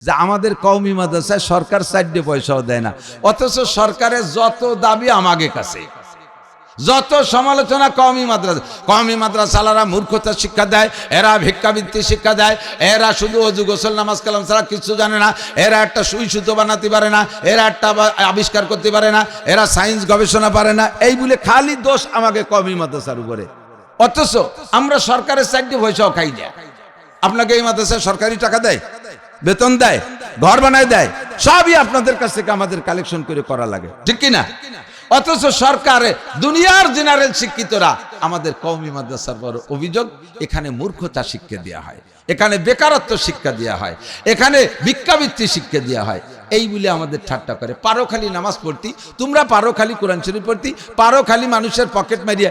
যে আমাদের কওমি মাদ্রাসায় সরকার 4 পয়সাও দেয় না, অথচ সরকারের যত দাবি আমাদের কাছে, যত সমালোচনা কওমি মাদ্রাসালারা মূর্খতা শিক্ষা দেয়, এরা ভিক্ষাবৃত্তি শিক্ষা দেয়, এরা শুধু অজু গোসল নামাজ কালাম ছাড়া কিছু জানে না, এরা একটা সুই সুতো বানাতে পারে না, এরা একটা আবিষ্কার করতে পারে না, এরা সায়েন্স গবেষণা পারে না, এই বলে খালি দোষ আমাকে কওমি মাদ্রাসার উপরে। অথচ আমরা সরকারের 4 পয়সাও খাই না। আপনাকে এই মাদ্রাসায় সরকারি টাকা দেয়, বেতন দেয়, ঘর বানায় দেয়, সবই আপনাদের কাছ থেকে আমাদের কালেকশন করে করা লাগে, ঠিক কিনা? অথচ সরকারে দুনিয়ার জেনারেল শিক্ষিতরা আমাদের কওমি মাদ্রাসার পর অভিযোগ, এখানে মূর্খতা শিক্ষা দেওয়া হয়, এখানে বেকারত্ব শিক্ষা দেওয়া হয়, এখানে ভিক্ষাবৃত্তি শিক্ষা দেওয়া হয়, এই বলে আমাদের ঠাট্টা করে। পারো খালি নামাজ পড়তি, তোমরা পারো খালি কোরআন শরীফ পড়তি, পারো খালি মানুষের পকেট মারিয়ে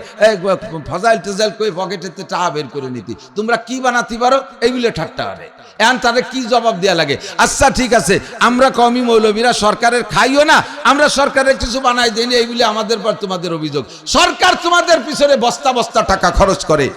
ফজাইল টেজাইল করে পকেটেতে টাকা বের করে নিতি, তোমরা কি বানাতে পারো, এই বলে ঠাট্টা করে। এখন তাদের কি জবাব দেওয়া লাগে? আচ্ছা ঠিক আছে, আমরা কওমি মৌলবীরা সরকারের খাইও না, আমরা সরকারের কিছু বানাই দেয়নি, এই বলে আমাদের পর তোমাদের অভিযোগ। সরকার তোমাদের পিছনে বস্তা বস্তা টাকা খরচ করে,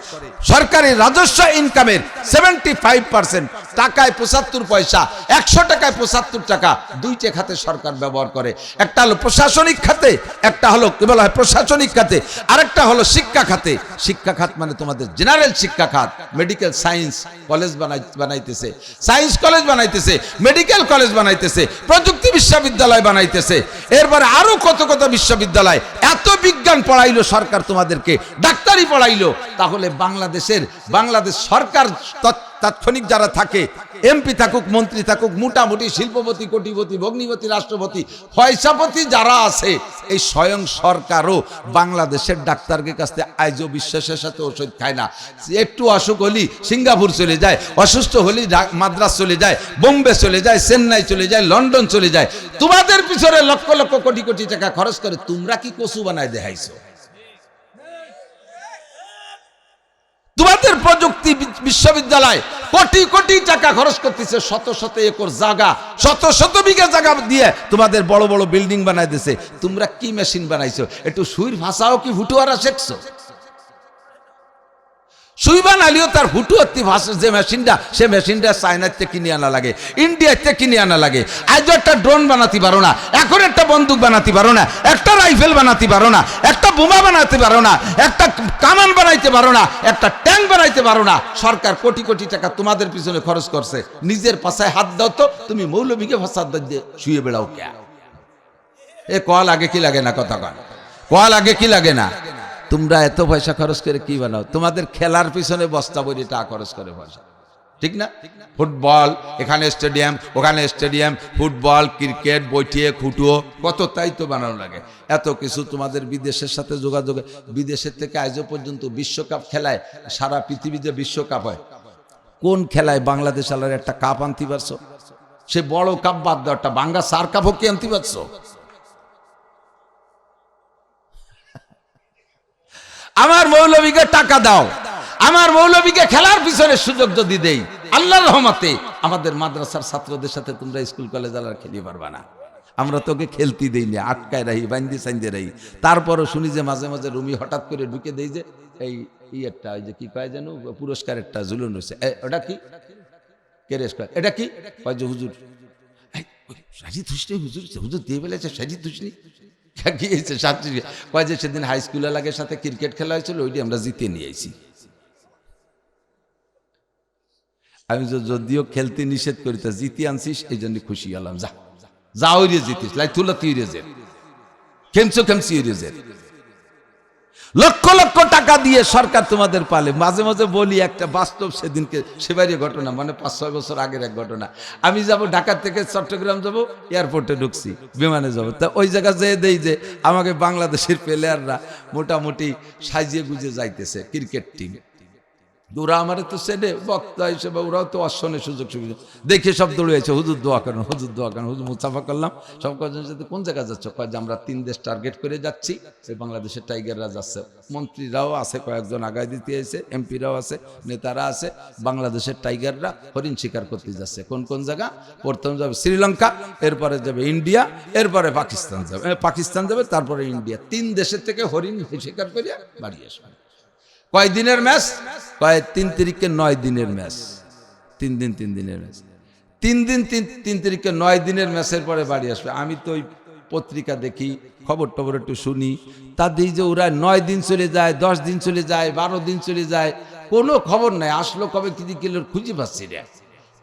সরকারি রাজস্ব ইনকামের 75% টাকায় 75 পয়সা, 100 টাকায় 75 টাকা, 2টে খাতে সরকার ব্যবহার করে। একটা হলো প্রশাসনিক খাতে, একটা হলো কি বলা হয় প্রশাসনিক খাতে, আরেকটা হলো শিক্ষা খাতে। শিক্ষা খাত মানে তোমাদের জেনারেল শিক্ষা খাত, মেডিকেল সায়েন্স কলেজ বানাইতেছে, সায়েন্স কলেজ বানাইতেছে, মেডিকেল কলেজ বানাইতেছে, প্রযুক্তি বিশ্ববিদ্যালয় বানাইতেছে, এরপরে আরো কত কত বিশ্ববিদ্যালয়, এত বিজ্ঞান পড়াইলো সরকার তোমাদেরকে, ডাক্তারি পড়াইলো। তাহলে বাংলাদেশ সরকার তাৎক্ষণিক যারা থাকে, এমপি থাকুক, মন্ত্রী থাকুক, মোটামুটি শিল্পপতি, কোটিপতি, ভগ্নিপতি, রাষ্ট্রপতি, পয়সাপতি যারা আছে, এই স্বয়ং সরকারও বাংলাদেশের ডাক্তারকে কাছ থেকে আজও বিশ্বাসের সাথে ওষুধ খায় না। একটু অসুখ হলি সিঙ্গাপুর চলে যায়, অসুস্থ হলি মাদ্রাস চলে যায়, বোম্বে চলে যায়, চেন্নাই চলে যায়, লন্ডন চলে যায়। তোমাদের পিছনে লক্ষ লক্ষ কোটি কোটি টাকা খরচ করে তোমরা কি কচু বানায় দেখাইছো? তোমাদের প্রযুক্তি বিশ্ববিদ্যালয় কোটি কোটি টাকা খরচ করতেছে, শত শত একর জায়গা, শত শত বিঘা জায়গা দিয়ে তোমাদের বড় বড় বিল্ডিং বানাই দিছে। তোমরা কি মেশিন বানাইছো? একটু সুইর ভাষাও কি ফুটুয়ারা শিখছো? সুই বানালিও তার হুটুয়াতি ভাষা যে মেশিনটা, সে মেশিনটা চায়নাতে কিনে আনা লাগে, ইন্ডিয়াতে কিনে আনা লাগে। আজ একটা ড্রোন বানাতে পারো না, এখন একটা বন্দুক বানাতে পারো না, একটা রাইফেল বানাতে পারো না, একটা বোমা বানাতে পারো না, একটা কামান বানাইতে পারো না, একটা ট্যাঙ্ক বানাইতে পারো না। সরকার কোটি কোটি টাকা তোমাদের পিছনে খরচ করছে। নিজের পাশায় হাত দাও তো, তুমি মৌলবীকে ফাসাদ দিয়ে শুয়ে বেড়াও কে? এ কল আগে কি লাগে না? কথা কল কল আগে কি লাগে না? তোমরা এত পয়সা খরচ করে কি বানাও? তোমাদের খেলার পিছনে বস্তা বই টাকা খরচ করে পয়সা, ঠিক না? ফুটবল, এখানে স্টেডিয়াম, ওখানে স্টেডিয়াম, ফুটবল, ক্রিকেট, বইটিয়ে খুঁটুও কত, তাই তো বানানো লাগে। এত কিছু তোমাদের বিদেশের সাথে যোগাযোগে, বিদেশের থেকে আজও পর্যন্ত বিশ্বকাপ খেলায়, সারা পৃথিবীতে বিশ্বকাপ হয়, কোন খেলায় বাংলাদেশ আলার একটা কাপ আনতে পারছো? সে বড় কাপ বাদ দাও, একটা বাঙ্গা সার কাপও কি আনতে পারছো? আমার মৌলবীকে টাকা দাও, আমার মৌলবীকে খেলার পিছনে সুযোগ যদি দেই, আল্লাহর রহমতে আমাদের মাদ্রাসার ছাত্রদের সাথে তোমরা স্কুল কলেজ আলার খেলিয়ে পারবা না। আমরা তোকে খেলতে দেই না, আটকায় রাহি, বান্দি সাইন্দে রাহি। তারপরও শুনি যে মাঝে মাঝে রুমি হঠাৎ করে ঢুকে দেই যে এই ইয়েরটা, ওই যে কি কয় যেন পুরস্কারেরটা ঝুলন হয়েছে, ওটা কি কেরেস কয়, এটা কি কয় যে হুজুর সাজি থুসনি, হুজুর হুজুর দিয়ে ফেলেছে সাজি থুসনি। কয় যে সেদিন হাই স্কুল এলাকার সাথে ক্রিকেট খেলা হয়েছিল, ওইটি আমরা জিতে নিয়ে আইছি। আমি যদিও খেলতে নিষেধ করি, তা জিতে আনছিস এই জন্য খুশি হলাম। যা যা ওই জিতিস, লাই তুলা তুই রেজের খেমছো খেমছি রেজের। লক্ষ লক্ষ টাকা দিয়ে সরকার তোমাদের পালে। মাঝে মাঝে বলি একটা বাস্তব, সেদিনকে সেবারই ঘটনা, মানে 5-6 বছর আগের এক ঘটনা। আমি যাব ঢাকা থেকে চট্টগ্রাম যাব, এয়ারপোর্টে ঢুকছি, বিমানে যাব, তা ওই জায়গা যেয়ে দেই যে আমাকে বাংলাদেশের প্লেয়াররা মোটামুটি সাজিয়ে গুজে যাইতেছে, ক্রিকেট টিম। ওরা আমার তো সেডে বক্তা হিসেবে, ওরাও তো অশ্বনের সুযোগ সুবিধা দেখে সব দৌড়েছে, হুজুর দোয়া করেন, হুজুর দোয়া করেন, হুজুর মুসাফা করলাম। সব কজন সাথে কোন জায়গায় যাচ্ছ? কয় যে আমরা 3 দেশ টার্গেট করে যাচ্ছি, সেই বাংলাদেশের টাইগাররা যাচ্ছে। মন্ত্রীরাও আছে, কয়েকজন আগায় দিতে এসে, এমপিরাও আছে, নেতারা আছে। বাংলাদেশের টাইগাররা হরিণ শিকার করতে যাচ্ছে। কোন কোন জায়গা? প্রথম যাবে শ্রীলঙ্কা, এরপরে যাবে ইন্ডিয়া, এরপরে পাকিস্তান যাবে, তারপরে ইন্ডিয়া। 3 দেশের থেকে হরিণ শিকার করিয়া বাড়ি আসবে। কয় দিনের ম্যাচ? কয় 3 তারিখে 9 দিনের ম্যাচ, 3 দিনের ম্যাচ। তিন তারিখে 9 দিনের ম্যাচের পরে বাড়ি আসবে। আমি তো ওই পত্রিকা দেখি, খবর টবর একটু শুনি, তাদের যে ওরা 9 দিন চলে যায়, 10 দিন চলে যায়, 12 দিন চলে যায়, কোনো খবর নাই। আসলো কবে কি কিলো খুঁজে পাচ্ছি না।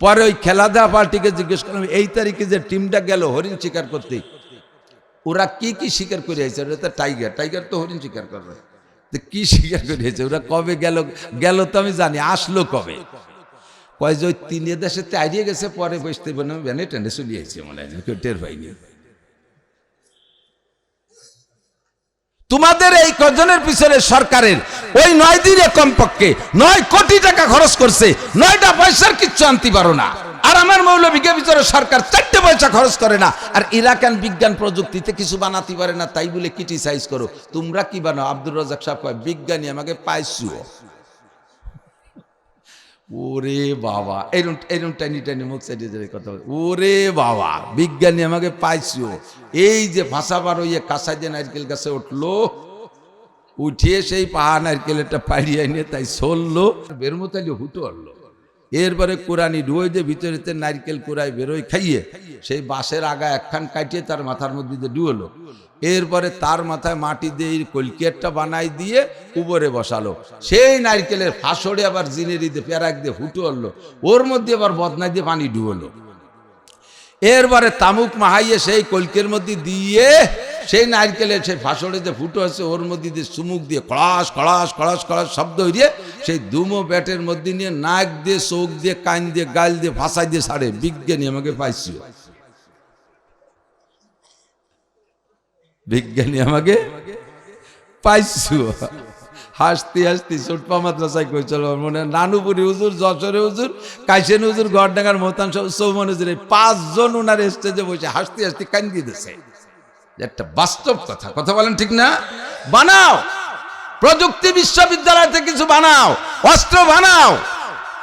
পরে ওই খেলা দেওয়া পার্টিকে জিজ্ঞেস করলাম, এই তারিখে যে টিমটা গেল হরিণ শিকার করতে, ওরা কি কি শিকার করে আইছে? ওরা তো টাইগার তো হরিণ শিকার করবে, কি শিকার করে আইছে? ওরা কবে গেল তো আমি জানি, আসলো কবে? কয় যে ওই 3 দেশে হারিয়ে গেছে, পরে বসতে ভ্যানে টেনে চলে আইছে, মনে হয় কেউ টের পাইনি। তোমাদের এই কজনের পিছনে সরকারের ওই 9 দিনে কমপক্ষে 9 কোটি টাকা খরচ করছে, 9টা পয়সার কিচ্ছু আনতে পারো না। আর আমার মৌলভীকে ভিতরে সরকার 4 পয়সা খরচ করে না, আর ইরাকান বিজ্ঞান প্রযুক্তিতে কিছু বানাতে পারে না, তাই বলে ক্রিটিসাইজ করো। তোমরা কি বানাও? আব্দুর রাজ্জাক সাহেব কয় বিজ্ঞানী আমাকে পাইছো। ওরে বাবা, এরম টাইনি মুখ সাইডে কথা বলে, ওরে বাবা বিজ্ঞানী আমাকে পাইছো। এই যে ভাষা বার হইয়ে কাঁচা যে নারকেল গাছে উঠলো, উঠিয়ে সেই পাহাড় নারকেলটা পাড়িয়ে নিয়ে তাই চললো, বেরমতালি হুটো আনলো। এরপরে কোরআনি ডুয়ে যে ভিতরেতে নারকেল কোরাই বেরোয় খাইয়ে সেই বাঁশের আগা একখান কাটিয়ে তার মাথার মধ্যে দিয়ে ডুয়োলো। এরপরে তার মাথায় মাটি দিয়ে কলকেটটা বানাই দিয়ে উপরে বসালো। সেই নারকেলের ফাঁসড়ে আবার জিনেরি দিয়ে প্যারাক দিয়ে হুটো আনলো, ওর মধ্যে আবার বদনাই দিয়ে পানি ডুয়োলো। এরপরে তামুক মাহাইয়ে সেই কলকের মধ্যে দিয়ে সেই নারকেলের সেই ফাঁসড়ে যে ফুটো আছে ওর মধ্যে দিয়ে চুমুক দিয়ে খড়াস খড়াস খড়াস খড়াস শব্দ হইয়ে সেই দুমো ব্যাটের মধ্যে নিয়ে নাক দিয়ে, চোখ দিয়ে, কান দিয়ে, গাল দিয়ে, ফাঁসাই দিয়ে ছাড়ে। বিজ্ঞানী আমাকে পাইছি, বিজ্ঞানী আমাকে পাইছি। হাসতে হাসতে ছোটপা মাদ্রাসায় কই চলো, মনে নানুপুরি হুজুর, যশোরে হুজুর, কাইসেন হুজুর, গড়ডাঙ্গার মোহতান চৌমন হুজুর, 5 জন ওনার স্টেজে বসে হাসতে হাসতে কান্দি দিয়েছে। একটা বাস্তব কথা বলেন ঠিক না? বানাও, প্রযুক্তি বিশ্ববিদ্যালয় থেকে কিছু বানাও, অস্ত্র বানাও।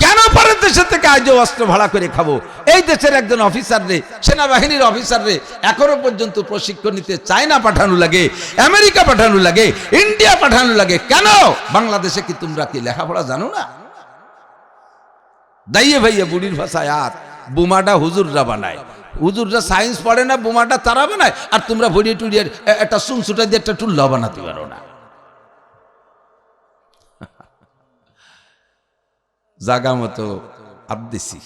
কেন পরের দেশের থেকে আজও অস্ত্র ভাড়া করে খাবো? এই দেশের একজন অফিসার রে, সেনাবাহিনীর অফিসার রে এখনো পর্যন্ত প্রশিক্ষণ নিতে চায়না পাঠানো লাগে, আমেরিকা পাঠানো লাগে, ইন্ডিয়া পাঠানো লাগে। কেন? বাংলাদেশে কি তোমরা কি লেখাপড়া জানো না? দাইয়ে ভাইয়া বুড়ির ভাষায় আর বোমাটা হুজুররা বানায়, হুজুররা সায়েন্স পড়ে না, বোমাটা তারা বানায়, আর তোমরা ভরিয়ে টুরিয়ে একটা সুনসুটা দিয়ে একটা টুল্লা বানাতে পারো না। জাগা মতো আবদেশি।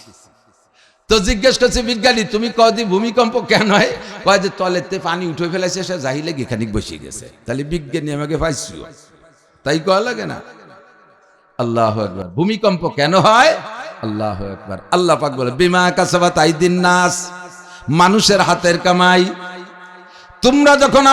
তো জিজ্ঞেস করছে বিজ্ঞানী, তুমি কদি ভূমিকম্প কেন হয়? কয় যে তলেতে পানি উঠে ফেলাইছে, সে জাহিলে গেখানিক বসে গেছে। তাহলে বিজ্ঞানী আমাকে পাইছি, তাই কয়া লাগে না? আল্লাহু আকবার। ভূমিকম্প কেন হয়? আল্লাহু আকবার। আল্লাহ পাক বলে বিমা কাসাবাত আইদিন নাস, মানুষের হাতের কামাই। তোমরা যখন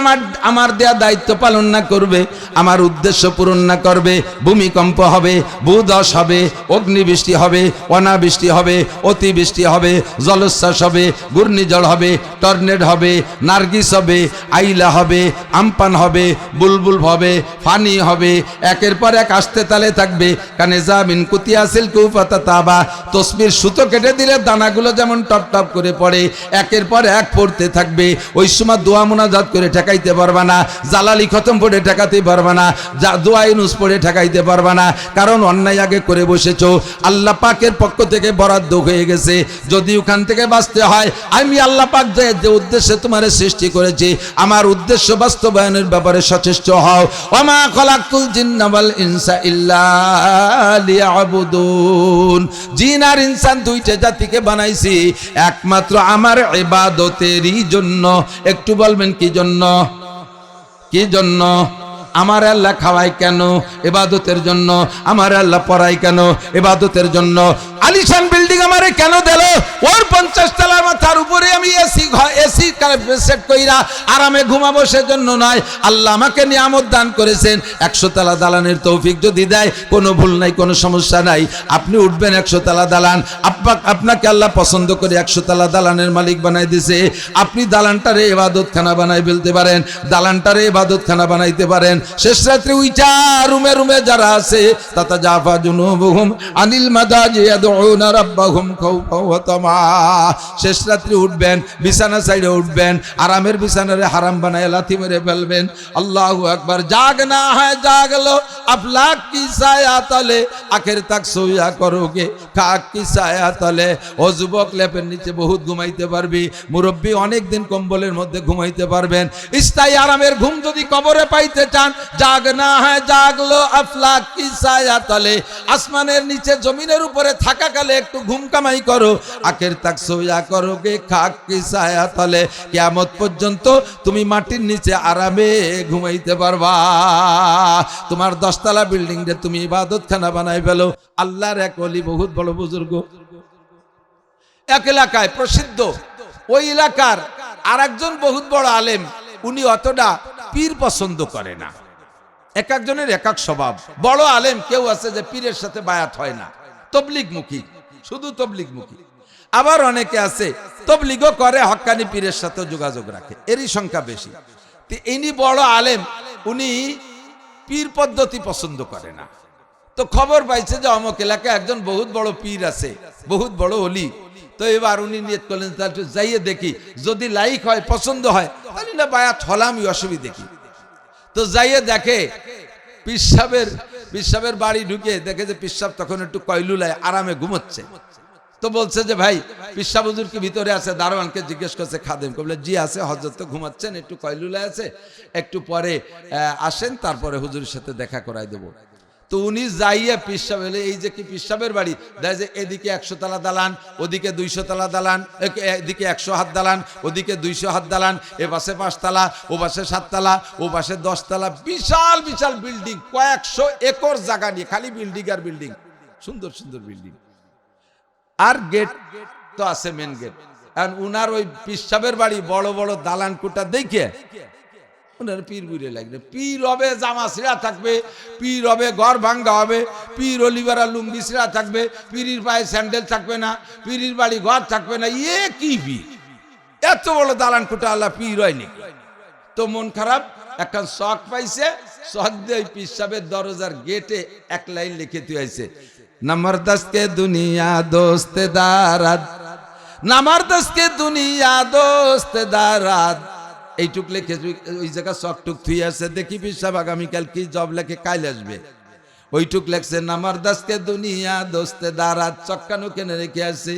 আমার দেয়া দায়িত্ব পালন না করবে, আমার উদ্দেশ্য পূরণ না করবে, ভূমিকম্প হবে, ভূধস হবে, অগ্নিবৃষ্টি হবে, অনাবৃষ্টি হবে, অতিবৃষ্টি হবে, জলোচ্ছ্বাস হবে, ঘূর্ণিঝড় হবে, টর্নেড হবে, নার্গিস হবে, আইলা হবে, আমপান হবে, বুলবুল হবে, ফানি হবে, একের পর এক আসতে তালে থাকবে। কানে জামিন কুতিয়াসিল কুফাতা তাবা, তসবির সুতো কেটে দিলে দানাগুলো যেমন টপ টপ করে পড়ে, একের পর এক পড়তে থাকবে। ওই সময় দোয়া মোনাজাত করে ঠেকাইতে পারবা না, জালালি খতম পড়ে ঠেকাতে পারবা না, দোয়া ইউনুস পড়ে ঠেকাইতে পারবা না, কারণ অন্যায় আগে করে বসেছো। আল্লাহ পাকের পক্ষ থেকে বরাদ্দ হয়ে গেছে, যদি ওখান থেকে বাঁচতে হয়, আমি আল্লাহ পাক যে উদ্দেশ্যে তোমার সৃষ্টি করেছি, আমার উদ্দেশ্য বাস্তবায়নের ব্যাপারে সচেষ্ট হও। ওমা খলাকতুল জিন্না ওয়াল ইনসা ইল্লা লিয়াবুদুন, জিন আর ইনসান দুইটা জাতিকে বানাইছি একমাত্র আমার ইবাদতেরই জন্য। একটু বলবেন কি জন্য? কি জন্য? আমার আল্লাহ খাওয়ায় কেন? ইবাদতের জন্য। আমার আল্লাহ পড়ায় কেন? ইবাদতের জন্য। আলিশান বিল্ডিং আমারে কেন দিল? ওর 50 তলার মাথার উপরে আমি এসি সেট কইরা আরামে ঘুমাবো সেজন্য নয়। আল্লাহ আমাকে নিয়ামত দান করেছেন, 100 তলা দালানের তৌফিক যদি দেয়, কোনো ভুল নাই, কোনো সমস্যা নাই। আপনি উঠবেন 100 তলা দালান, আপনাকে আল্লাহ পছন্দ করে 100 তলা দালানের মালিক বানাই দিছে। আপনি দালানটারে ইবাদতখানা বানাই ফেলতে পারেন, দালানটারে ইবাদতখানা বানাইতে পারেন। শেষ রাত্রে উইটা রুমে রুমে যারা আছে, তাতা জাফা জুনুবুহুম আনিল মাদাজি ইয়াদউনা রাব্বাহুম খাওফাও ওয়া তামা। শেষ রাত্রে উঠবেন, বিছানা সাইডে উঠবেন, উঠবেন, আরামের বিছানারে হারাম বানায় লাথি মেরে ফেলবেন। আল্লাহু আকবার। জাগনা है जाग लो अफलाक की साया तले, आखिर तक सोया करोगे खाक की साया तले। ও যুবক, লেপের নিচে বহুত ঘুমাইতে পারবি, মুরব্বী অনেক দিন কম্বলের মধ্যে ঘুমাইতে পারবেন। স্থায়ী আরামের ঘুম যদি কবরে পাইতে চান, জাগনা है जाग लो अफलाक की साया तले, আসমানের নিচে জমিনের উপরে থাকাকালে একটু ঘুম কামাই করো, আখের তাক সোয়া করোগে খাক কি ছায়া তলে। কিয়ামত পর্যন্ত তুমি মাটির নিচে আরামে ঘুমাইতে পারবা। তোমার 10 তলা বিল্ডিং রে তুমি ইবাদতখানা বানাই ফেলো। আল্লাহর এক ওলি, বহুত বড় বুজুর্গ, এক এলাকায় প্রসিদ্ধ, ওই এলাকার আরেকজন বহুত বড় আলেম, উনি অতটা পীর পছন্দ করে না। এক একজনের এক এক স্বভাব। বড় আলেম কেউ আছে যে পীরের সাথে বায়াত হয় না, তবলিগ মুখী, শুধু তবলিগ মুখী। আবার অনেকে আছে তবলিগও করে, হক্কানি পীরের সাথে যোগাযোগ রাখে, এরই সংখ্যা বেশি। তো ইনি বড় আলেম, উনি পীর পদ্ধতি পছন্দ করে না। তো খবর পাইছে যে অমুক এলাকায় একজন বহুত বড় পীর আছে, বহুত বড় ওলি। তো এবার উনি নিয়ত করলেন তাহলে যাইয়ে দেখি, যদি লাইক হয়, পছন্দ হয়, তাহলে না বায়াত হলামই, অসুবিধা কি। তো যাইয়ে দেখে পিসাবের বাড়ি ঢুকে দেখে যে পিসাব তখন একটু কয়লুলায় আরামে ঘুমোচ্ছে। তো বলছে যে ভাই, পিসা হুজুর কি ভিতরে আছে? দারোয়ানকে জিজ্ঞেস করছে খাদেম, বলে জি আছে, হযরত তো ঘুমাচ্ছেন, একটু কয়লুলায় আছে, একটু পরে আসেন, তারপরে হুজুরের সাথে দেখা করাই দেবো। তো উনি যাইয়া পিসাব এলে, এই যে কি পিসাবের বাড়ি, দেখে যে এদিকে 100 তলা দালান, ওদিকে 200 তলা দালান, এদিকে 100 হাত দালান, ওদিকে 200 হাত দালান, এ পাশে 5 তলা, ও পাশে 7 তলা, ও পাশে 10 তলা, বিশাল বিশাল বিল্ডিং, কয়েকশো একর জায়গা নিয়ে খালি বিল্ডিং আর বিল্ডিং, সুন্দর সুন্দর বিল্ডিং। আর গেট তো আছে, মেন গেট। আর উনার ওই পিসাবের বাড়ি বড় বড় দালান কোটা দেখে ওনার পীর বুড়ে লাগবে। পীর হবে জামা ছিঁড়া থাকবে, পীর হবে ঘর ভাঙ্গা হবে, পীর অলিবারা লুঙ্গি ছিঁড়া থাকবে, পীরির পায়ে স্যান্ডেল থাকবে না, পীরির বাড়ি ঘর থাকবে না। ইয়ে কি পীর? এত বড় দালান কোটা আল্লাহ পীর হয়নি। তো মন খারাপ, এখন শখ পাইছে, শখ দিয়ে পিসাবের দরজার গেটে এক লাইন লিখে দিয়েছে, नंबर 10 के दुनिया दोस्तेदारात, नंबर 10 के दुनिया दोस्तेदारात। এইটুক লিখে ওই জায়গা শকটুক থুই আছে, দেখি পিসাব আগামীকাল কি জব লেখে কাল আসবে। ওইটুক লেখছে नंबर 10 के दुनिया दोस्तेदारात, চক্কানো কেনে রেখে আছে।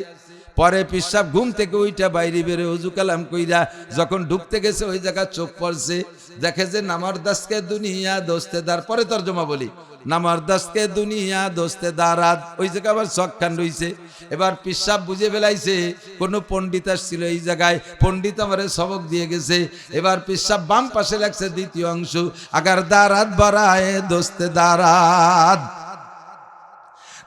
পরে পিসাব ঘুম থেকে ওইটা বাইরে বেরে ওযু কালাম কইরা যখন ঢুকতে গেছে, ওই জায়গা চোখ পড়ছে, দেখে যে नंबर 10 के दुनिया दोस्तेदार। পরে তরজমা বলি, नंबर 10 के दुनिया दोस्तेदारात। ওই জায়গা আবার শখ খান রইছে। এবার পিসাব বুঝে ফেলাইছে কোন পণ্ডিত আসছিল এই জায়গায়, পণ্ডিত আমারে সবক দিয়ে গেছে। এবার পিসাব বাম পাশে লাগছে দ্বিতীয় অংশ, আগার দারাত বারায়ে दोस्तेदारात,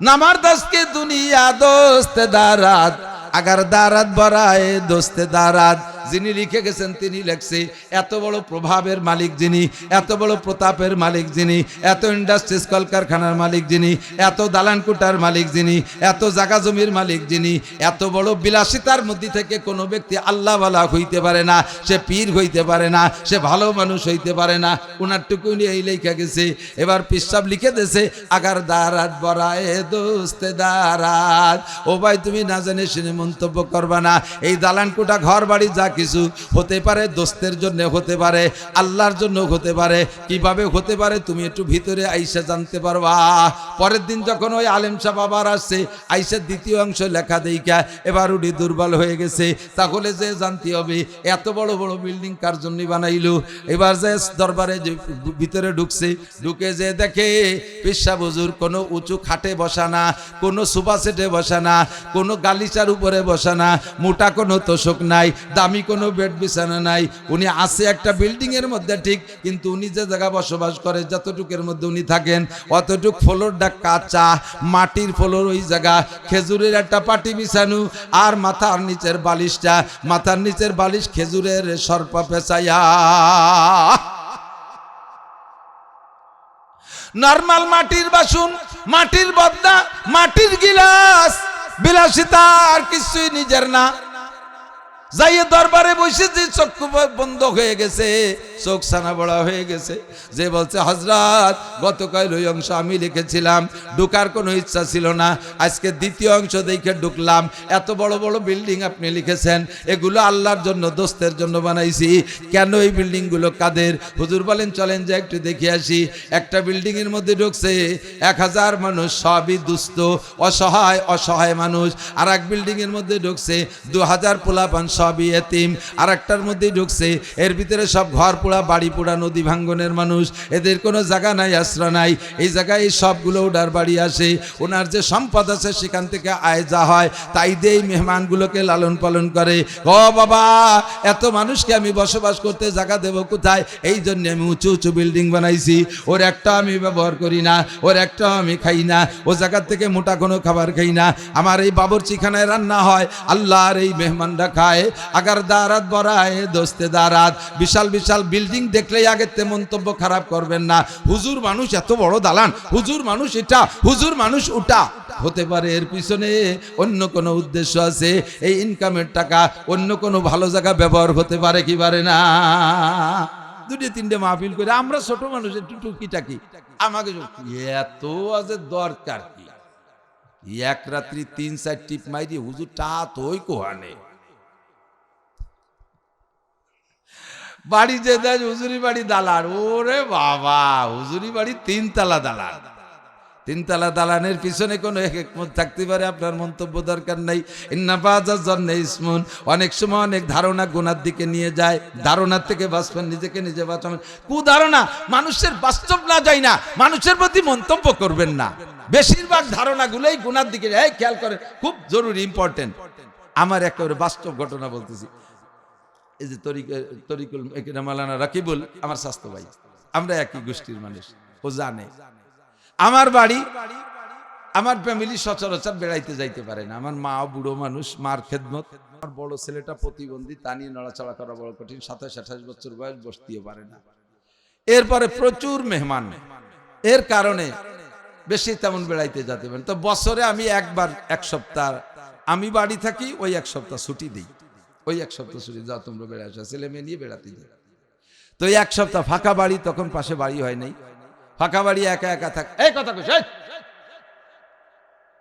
नंबर 10 के दुनिया दोस्तेदारात, আগার দারাত বারায়ে दोस्तेदारात। যিনি লিখে গেছেন তিনি লেখছে, এত বড় প্রভাবের মালিক যিনি, এত বড় প্রতাপের মালিক যিনি, এত ইন্ডাস্ট্রিজ কলকারখানার মালিক যিনি, এত দালানকুটার মালিক যিনি, এত জায়গা জমির মালিক যিনি, এত বড় বিলাসিতার মধ্যে থেকে কোনো ব্যক্তি আল্লাহওয়ালা হইতে পারে না, সে পীর হইতে পারে না, সে ভালো মানুষ হইতে পারে না। উনারটুকু উনি এই লেখা গেছে। এবার পিসাব লিখে দিয়েছে, আগার দারাত বারায়ে दोस्तेदारात। ও ভাই, তুমি না জেনে শুনে মন্তব্য করবা না। এই দালানকুটা ঘর বাড়ি যা কিছু হতে পারে, দোস্তের জন্য হতে পারে, আল্লাহর জন্য হতে পারে। কিভাবে হতে পারে তুমি একটু ভিতরে আইসা জানতে পারবা। পরের দিন যখন ওই আলেম সাহেব আবার আসছে, আইসা দ্বিতীয় অংশ লেখা দেইকা এবার উনি দুর্বল হয়ে গেছে। তাহলে যে জানতে হবে এত বড় বড় বিল্ডিং কার জন্য বানাইলো। এবার যে দরবারে যে ভিতরে ঢুকছে, ঢুকে যে দেখে পিসা হুজুর কোনো উঁচু খাটে বসা না, কোনো সোফা সেটে বসা না, কোনো গালিচার উপরে বসা না, মোটা কোনো তোষক নাই, দামি কোনো বেড বিছানা নাই। উনি আছে একটা বিল্ডিং এর মধ্যে ঠিক, কিন্তু উনি যে জায়গা বসবাস করে, যতটুকের মধ্যে উনি থাকেন, অতটুক ফ্লোরটা কাঁচা, মাটির ফ্লোর। ওই জায়গা খেজুরের একটা পাটি বিছানো, আর মাথার নিচের বালিশ খেজুরের সরপা পেঁচাইয়া। নরমাল মাটির বাসন, মাটির বদনা, মাটির গিলাস, বিলাসিতা আর কিছুই নিজের না। যাইয়ে দরবারে বসে যে চক্ষু বন্ধ হয়ে গেছে, চোখ ছানা বড়া হয়ে গেছে, যে বলছে হযরত গতকাল ওই অংশ আমি লিখেছিলাম, ঢুকার কোনো ইচ্ছা ছিল না, আজকে দ্বিতীয় অংশ দেখে ঢুকলাম। এত বড় বড় বিল্ডিং আপনি লিখেছেন, এগুলো আল্লাহর জন্য, দোস্তের জন্য বানাইছি, কেন এই বিল্ডিংগুলো কাদের? হুজুর বলেন চলেন যে একটু দেখে আসি। একটা বিল্ডিং এর মধ্যে ঢুকছে 1000 মানুষ, সবই দুস্থ অসহায় অসহায় মানুষ। আর এক বিল্ডিং এর মধ্যে ঢুকছে 2000 পোলাপান, সবই এতিম। আর একটার মধ্যে ঢুকছে, এর ভিতরে সব ঘর পোড়া, বাড়ি পোড়া, নদী ভাঙ্গনের মানুষ, এদের কোনো জায়গা নাই, আশ্রয় নাই। এই জায়গায় এই সবগুলো ওনার বাড়ি আসে, ওনার যে সম্পদ আছে সেখান থেকে আয় যা হয় তাই দিয়ে মেহমানগুলোকে লালন পালন করে। ও বাবা, এত মানুষকে আমি বসবাস করতে জায়গা দেব কোথায়? এই জন্য আমি উঁচু উঁচু বিল্ডিং বানাইছি। ওর একটা আমি ব্যবহার করি না, ওর একটা আমি খাই না, ও জায়গার থেকে মোটা কোনো খাবার খাই না। আমার এই বাবুর্চিখানায় রান্না হয়, আল্লাহর এই মেহমানরা খায়। আগার দারাত বড়ায় দোস্তে দারাত। বিশাল বিশাল বিল্ডিং দেখলেই আগেতে মন্তব্য খারাপ করবেন না। হুজুর মানুষ এত বড় দালান, হুজুর মানুষ এটা, হুজুর মানুষ ওটা। হতে পারে এর পিছনে অন্য কোনো উদ্দেশ্য আছে, এই ইনকামের টাকা অন্য কোনো ভালো জায়গা ব্যবহার হতে পারে, কি পারে না? দুটো তিনটে মাহফিল করে আমরা ছোট মানুষ একটু টুকিটাকি, আমাকে এত আজের দরকার কি? এক রাত্রি 3-4 টিপ মাইরি হুজুর টা তোই কোহানে বাড়ি যে দেয় হুজুরি বাড়ি দালান। ওরে বাবা, হুজুরি বাড়ি 3 তলা দালান। 3 তলা দালানের পিছনে কোনো হিকমত থাকতে পারে, আপনার মন্তব্য দরকার নাই। ইন্নাফাজার জন্য ইসমুন, অনেক সময় অনেক ধারণা গুনার দিকে নিয়ে যায়। ধারণার থেকে বাঁচবেন, নিজেকে নিজে বাঁচাবেন। কুধারণা মানুষের বাস্তব না যায় না, মানুষের প্রতি মন্তব্য করবেন না। বেশিরভাগ ধারণাগুলোই গুনার দিকে। এই খেয়াল করেন, খুব জরুরি, ইম্পর্টেন্ট। আমার একেবারে বাস্তব ঘটনা বলতেছি। এই যে তরিকুল মাওলানা রাকিবুল আমার স্বাস্থ্য ভাই, আমরা একই গোষ্ঠীর মানুষ, ও জানে। আমার বাড়ি, আমার ফ্যামিলি সচরাচর বেড়াইতে যাইতে পারে না। আমার মা বুড়ো মানুষ, মার খেদমত। আমার বড় ছেলেটা প্রতিবন্ধী, তা নিয়ে নড়াচড়া করা বড় কঠিন। 27-28 বছর বয়স, বসতেও পারে না। এরপরে প্রচুর মেহমান, এর কারণে বেশি তেমন বেড়াইতে যেতে পারেন। তো বছরে আমি একবার 1 সপ্তাহ আমি বাড়ি থাকি, ওই 1 সপ্তাহ ছুটি দিই। ওই 1 সপ্তাহ ছুটি যাও তোমরা বেড়ে আসো, ছেলে মেয়ে নিয়ে বেড়াতে যাই। তো 1 সপ্তাহ ফাঁকা বাড়ি, তখন পাশে বাড়ি হয় নাই, ফাঁকা বাড়ি একা একা থাক। এই কথা কইছি,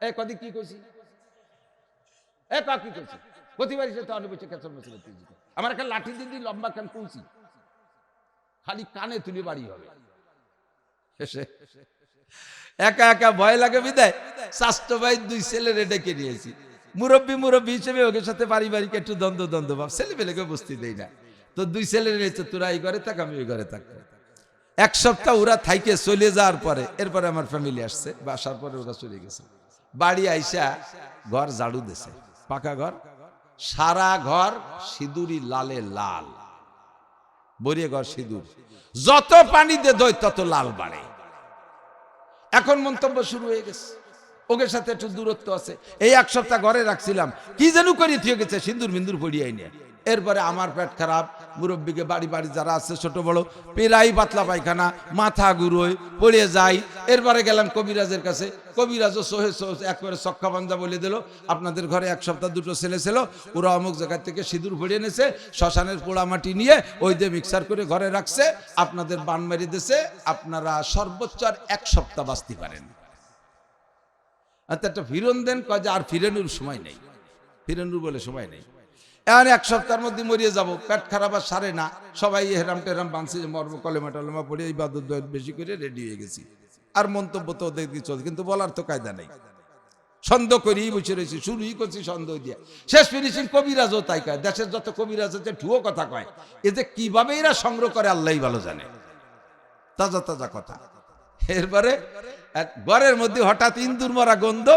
এই কদি কি কইছি, এই কা কি কইছি, প্রতিবারই সে তো অনেক বছর কেসর বছর আমার একটা লাঠি দিদি লম্বা কান কুলছি, খালি কানে তুলে বাড়ি হবে। একা একা ভয় লাগে বিদায় স্বাস্থ্য ভাই 2 ছেলেরে ডেকে নিয়েছি। মুরব্বী মুরব্বী হিসেবে ওদের সাথে পারিবারিক একটু দ্বন্দ্ব ভাব, ছেলে পেলেকে বসতে দেই না। তো 2 ছেলে রয়েছে, তোরা এই ঘরে থাক, আমি ওই ঘরে থাকবো। 1 সপ্তাহ ওরা থাইকে চলে যাওয়ার পরে, এরপরে আমার ফ্যামিলি আসছে, বা আসার পরে ওরা চলে গেছে। বাড়ি আইসা ঘর ঝাড়ু দিছে, পাকা ঘর, সারা ঘর সিঁদুরি লালে লাল, বরিয়ে ঘর সিঁদুর। যত পানি দে দই তত লাল বাড়ে। এখন মন্তব্য শুরু হয়ে গেছে, ওদের সাথে একটু দূরত্ব আছে। এই 1 সপ্তাহ ঘরে রাখছিলাম, কি যেন করে থিয়ে গেছে, সিঁদুর মিন্দুর পড়িয়াই নিয়ে। এরপরে আমার পেট খারাপ, মুরব্বীকে বাড়ি বাড়ি যারা আছে ছোট বড়, পেরাই পাতলা পায়খানা, মাথা ঘুরোয়, পড়ে যাই। এরপরে গেলাম কবিরাজের কাছে, কবিরাজও সোহে একবারে সক্কা বান্ধা বলে দিল, আপনাদের ঘরে 1 সপ্তাহ 2টো ছেলে ছিল, ওরা অমুক জায়গা থেকে সিঁদুর ভরিয়ে এনেছে, শ্মশানের পোড়া মাটি নিয়ে ওই দিয়ে মিক্সার করে ঘরে রাখছে, আপনাদের বান মারি দিছে, আপনারা সর্বোচ্চ আর 1 সপ্তাহ বাঁচতে পারেন। একটা ফিরন দেন, কয় যে আর ফিরেনুর সময় নেই, ফিরেনুর বলে সময় নেই, এখন 1 সপ্তাহের মধ্যে মরিয়ে যাব। পেট খারাপ আর সারে না, সবাই হেরাম টেরাম বাঁধছে, মর্ম কলেমা টলেমা পড়ে ইবাদত বেশি করে রেডি হয়ে গেছি। আর মন্তব্য তো ওদের দিয়ে চলছে, কিন্তু বলার তো কায়দা নেই। সন্দেহ করেই বসে রয়েছি, শুরুই করছি সন্দেহ দিয়ে, শেষ ফিনিশিং কবিরাজও তাই কয়। দেশের যত কবিরাজ আছে ঠুয়ো কথা কয়, এ যে কিভাবে এরা সংগ্রহ করে আল্লাহই ভালো জানে, তাজা তাজা কথা। এরপরে ঘরের মধ্যে হঠাৎ ইন্দুর মারা গন্ধ।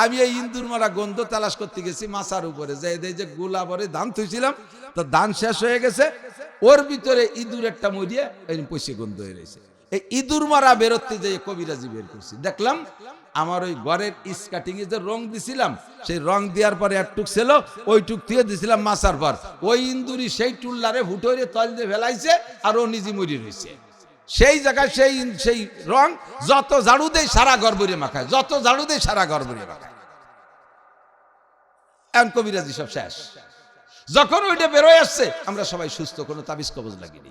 আমি এই ইন্দুর মারা গন্ধ তালাশ করতে গেছি মাছার উপরে, যে গোলাপরে ধান থুইছিলাম, তো ধান শেষ হয়ে গেছে, ওর ভিতরে ইঁদুর একটা মরিয়ে পয়সে গন্ধ হয়ে রয়েছে। এই ইঁদুর মারা বেরোতে যে কবিরাজি বের করছি, দেখলাম আমার ওই ঘরের স্কাটিং এ যে রং দিছিলাম, সেই রং দেওয়ার পরে একটুক ছিল, ওইটুক দিয়ে দিছিলাম মাছার পর, ওই ইন্দুরি সেই টুল্লারে হুটোরে তল দিয়ে ফেলাইছে, আর ও নিজে মরি রয়েছে। সেই জায়গায় সেই রং যত ঝাড়ু দেয় সারা ঘর ভরে মাখায়, যত ঝাড়ু দেয় সারা ঘর ভরে মাখায়। এখন কবিরাজি সব শেষ। যখন ওইটা বেরোয় আসছে আমরা সবাই সুস্থ, কোনো তাবিজ কবজ লাগিনি।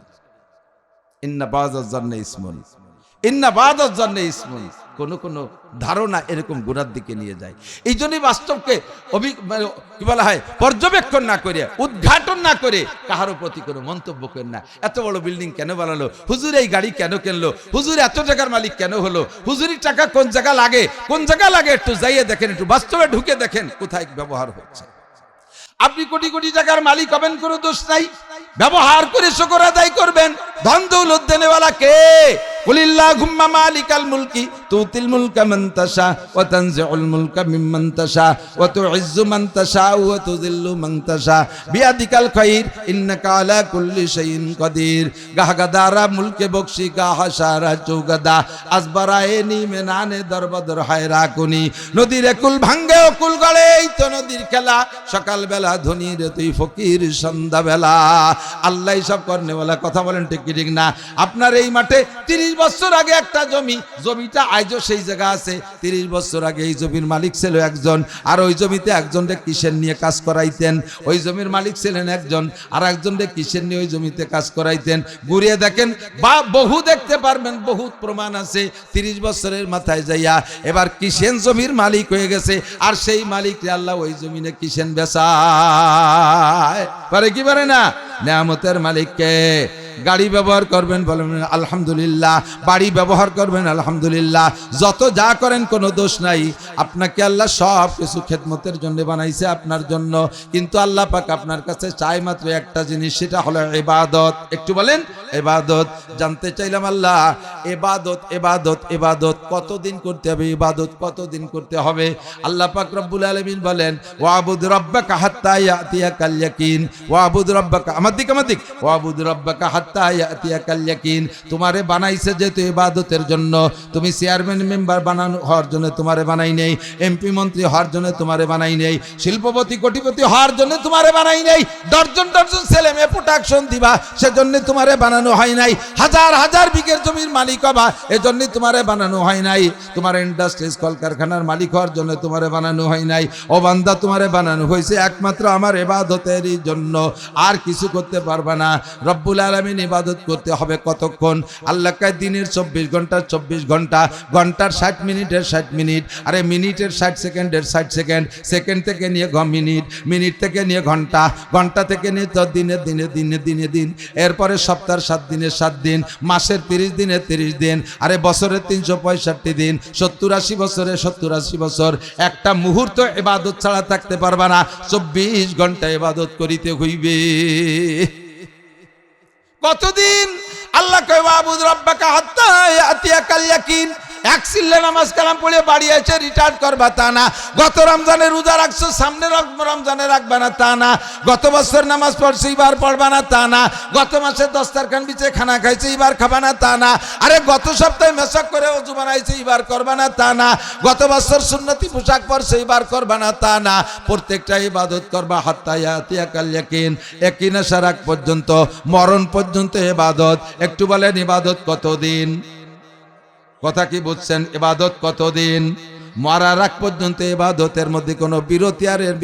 ইন্না বাযাজ জান্নাহ ইসমুন, ইন্না বাযাজ জান্নাহ ইসমুন, কোন কোন ধারণা এরকম গুনার দিকে নিয়ে যায়। এই জন্যই বাস্তবকে কি বলা হয়, পর্যবেক্ষণ না করে, উদ্ঘাটন না করে কাহারও প্রতি কোনো মন্তব্য করেন না। এত বড় বিল্ডিং কেন বানালো, হুজুর এই গাড়ি কেন কিনলো, হুজুর এত টাকার মালিক কেন হলো, হুজুরির টাকা কোন জায়গা লাগে, কোন জায়গা লাগে একটু যাইয়ে দেখেন, একটু বাস্তবে ঢুকে দেখেন কোথায় ব্যবহার হচ্ছে। আপনি কোটি কোটি টাকার মালিক হবেন, কোনো দোষ নাই, ব্যবহার করে শুকর আদায় করবেন। ধন দৌলত দেনেওয়ালা কে? কুলিল্লাহুম্মা মালিকাল মুলকি তুতিল মুলকা মান তাশা ওয়া তানজিউল মুলকা মিম্মান তাশা ওয়া তুইজ্জু মান তাশা ওয়া তুযিল্লু মান তাশা বিয়াদিকাল খায়র ইন্নাকা আলা কুল্লি শাইইন কাদির। গাহগাদারা মুলকে বখশি গাহাসারা চৌগাদা আসবারায়ে নিমে নানে দরবদর হায়রা কুনি। নদীর কুল ভাঙ্গে ও কুল গড়ে, এই তো নদীর খেলা, সকাল বেলা ধনী রে তুই ফকির সন্ধ্যা বেলা। আল্লাহ সব করনেওয়ালা। কথা বলেন ঠিক কি ঠিক না? আপনার এই মাঠে 30 বছর আগে একটা জমিটা আজও সেই জায়গা আছে। 30 বছর আগে এই জমির মালিক ছিল একজন, আর ওই জমিতে একজনকে কিসের নিয়ে কাজ করাইতেন। ওই জমির মালিক ছিলেন একজন, আর একজনকে কিসের নিয়ে ওই জমিতে কাজ করাইতেন। ঘুরিয়ে দেখেন বা বহু দেখতে পারবেন, বহুত প্রমাণ আছে। 30 বছরের মাথায় যাইয়া এবার কিসেন জমির মালিক হয়ে গেছে, আর সেই মালিককে আল্লাহ ওই জমিনে কিসেন বেচায়। পারে কি পারে না? নেয়ামতের মালিককে। গাড়ি ব্যবহার করবেন বলেন আলহামদুলিল্লাহ, বাড়ি ব্যবহার করবেন আলহামদুলিল্লাহ, যত যা করেন কোনো দোষ নাই। আপনাকে আল্লাহ সব কিছু খেদমতের জন্য বানাইছে, আপনার জন্য। কিন্তু আল্লাহ পাক আপনার কাছে চাই মাত্র একটা জিনিস, সেটা হলো ইবাদত। একটু বলেন ইবাদত। জানতে চাইলাম আল্লাহ ইবাদত ইবাদত ইবাদত কতদিন করতে হবে, ইবাদত কতদিন করতে হবে? আল্লাহ পাক রব্বুল আলামিন বলেন ওয়াবুদ রাব্বাকা হাত্তা ইয়াতিয়াকাল ইয়াকিন। ওয়াবুদ রাব্বাকা, আমার দিক ওয়াবুদ রাব্বাকা হাত্তা ইয়াতিয়াকাল ইয়াকিন। তোমারে বানাইছে যেহেতু ইবাদতের জন্য। তুমি চেয়ারম্যান মেম্বার বানানো হওয়ার জন্য তোমারে বানাই নেই, এমপি মন্ত্রী হওয়ার জন্য তোমারে বানাই নেই, শিল্পপতি কোটিপতি হওয়ার জন্য তোমারে বানাই নেই, ডজন ডজন ছেলে মেয়ে প্রোটেকশন দিবা সেজন্য তোমারে বানানো হয় নাই, হাজার হাজার বিঘের জমির মালিক হবা এজন্য তোমারে বানানো হয় নাই, তোমার ইন্ডাস্ট্রিজ কলকারখানার মালিক হওয়ার জন্য তোমারে বানানো হয় নাই। ও বান্দা, তোমারে বানানো হয়েছে একমাত্র আমার ইবাদতেরই জন্য, আর কিছু করতে পারবা না। রব্বুল আলামিন ইবাদত করতে হবে কতক্ষণ? আল্লাহ কয় দিনের 24 ঘন্টা 24 ঘন্টা, ঘন্টার 60 মিনিটের 60 মিনিট, আরে মিনিটের 60 সেকেন্ডের 60 সেকেন্ড, সেকেন্ড থেকে নিয়ে মিনিট, মিনিট থেকে নিয়ে ঘন্টা, ঘন্টা থেকে নিয়ে তো দিনে দিনে দিনে দিনে দিন, এরপরে সপ্তাহের 7 দিনের 7 দিন, মাসের 30 দিনে 30 দিন, আরে বছরের 365 দিন, 70-80 বছরে 70-80 বছর। একটা মুহূর্ত ইবাদত ছাড়া থাকতে পারবা না, 24 ঘন্টা ইবাদত করিতে হইবে। কতদিন? আল্লাহ কয় ওয়াবুদ রাব্বাকা হাত্তা ইয়াতিয়াকাল ইয়াকিন। এক সিল্লে নামাজ কালাম পড়ে বাড়ি এসে রিটায়ার করবা তা না। গত রমজানে রোজা রাখছো, সামনে রমজানে রাখবা না তা না। গত বছর নামাজ পড়ছে এবার পড়বা না তা না। গত মাসে দস্তারখান বিছে খানা খাইছে এবার খাবা না তা না। আরে গত সপ্তাহে মেসাক করে ওযু বানাইছে এবার করবা না তা না। গত বছর সুন্নতি পোশাক পরছে এবার করবা না তা না। প্রত্যেকটা ইবাদত করবা হাত্তা ইয়াতিয়াকাল ইয়াকিন। ইয়াকিন আসার আগ পর্যন্ত, মরণ পর্যন্ত ইবাদত। একটু বলেন ইবাদত কতদিন? কথা কি বুঝছেন? ইবাদত কতদিন? মরার আগ পর্যন্ত ইবাদতের মধ্যে কোনো বিরতি, আর এর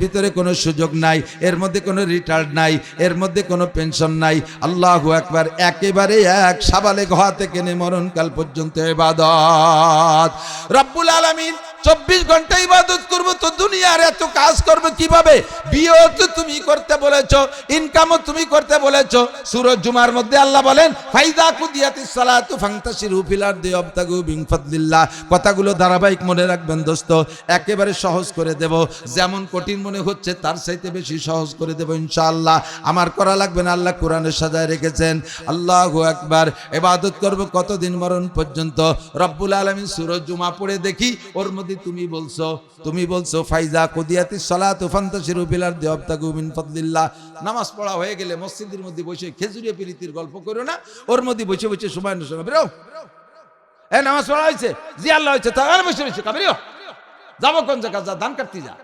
ভিতরে কোনো সুযোগ নাই, এর মধ্যে কোনো রিটায়ার্ড নাই, এর মধ্যে কোনো পেনশন নাই। আল্লাহু আকবার। একেবারে এক সাবালেগ হওয়া থেকে নিয়ে মরণকাল পর্যন্ত ইবাদত। রব্বুল আলামিন 24 ঘন্টা ইবাদত করবো তো দুনিয়ার এত কাজ করবো কিভাবে? বিয়েও তো তুমি করতে বলেছো, ইনকামও তুমি করতে বলেছো। সূরা জুমার মধ্যে আল্লাহ বলেন ফাইদা কুদিয়াতিস সালাতু ফান্তাশিরু ফিল আরদি ওয়াবতাগু মিন ফাদলিল্লাহ। কথাগুলো ধারাবাহিক মনে রাখবেন দোস্ত, একেবারে সহজ করে দেব। যেমন কঠিন মনে হচ্ছে তার চাইতে বেশি সহজ করে দেব ইনশাআল্লাহ। আমার করা লাগবে না, আল্লাহ কোরআনে সাজায় রেখেছেন। আল্লাহু আকবার। ইবাদত করব কতদিন? মরণ পর্যন্ত। রব্বুল আলামিন সূরা জুমা পড়ে দেখি, ওর মধ্যে তুমি বলছো ফাইজা কুদিয়াতিস সালাতু ফান্তাশিরু ফিল আরদি ওয়াবতাগু মিন ফাদলিল্লাহ। নামাজ পড়া হয়ে গেলে মসজিদের মধ্যে বসে খেজুরিয়া পিরিতির গল্প করো না, ওর মধ্যে বসে বসে সময় নষ্ট বেরো। নামাজ পড়া হয়েছে, জি আল্লাহ হয়েছে, তাহলে বসে রয়েছে কাবেরিও যাবো কোন জায়গা? যা ধান কাটতে যা।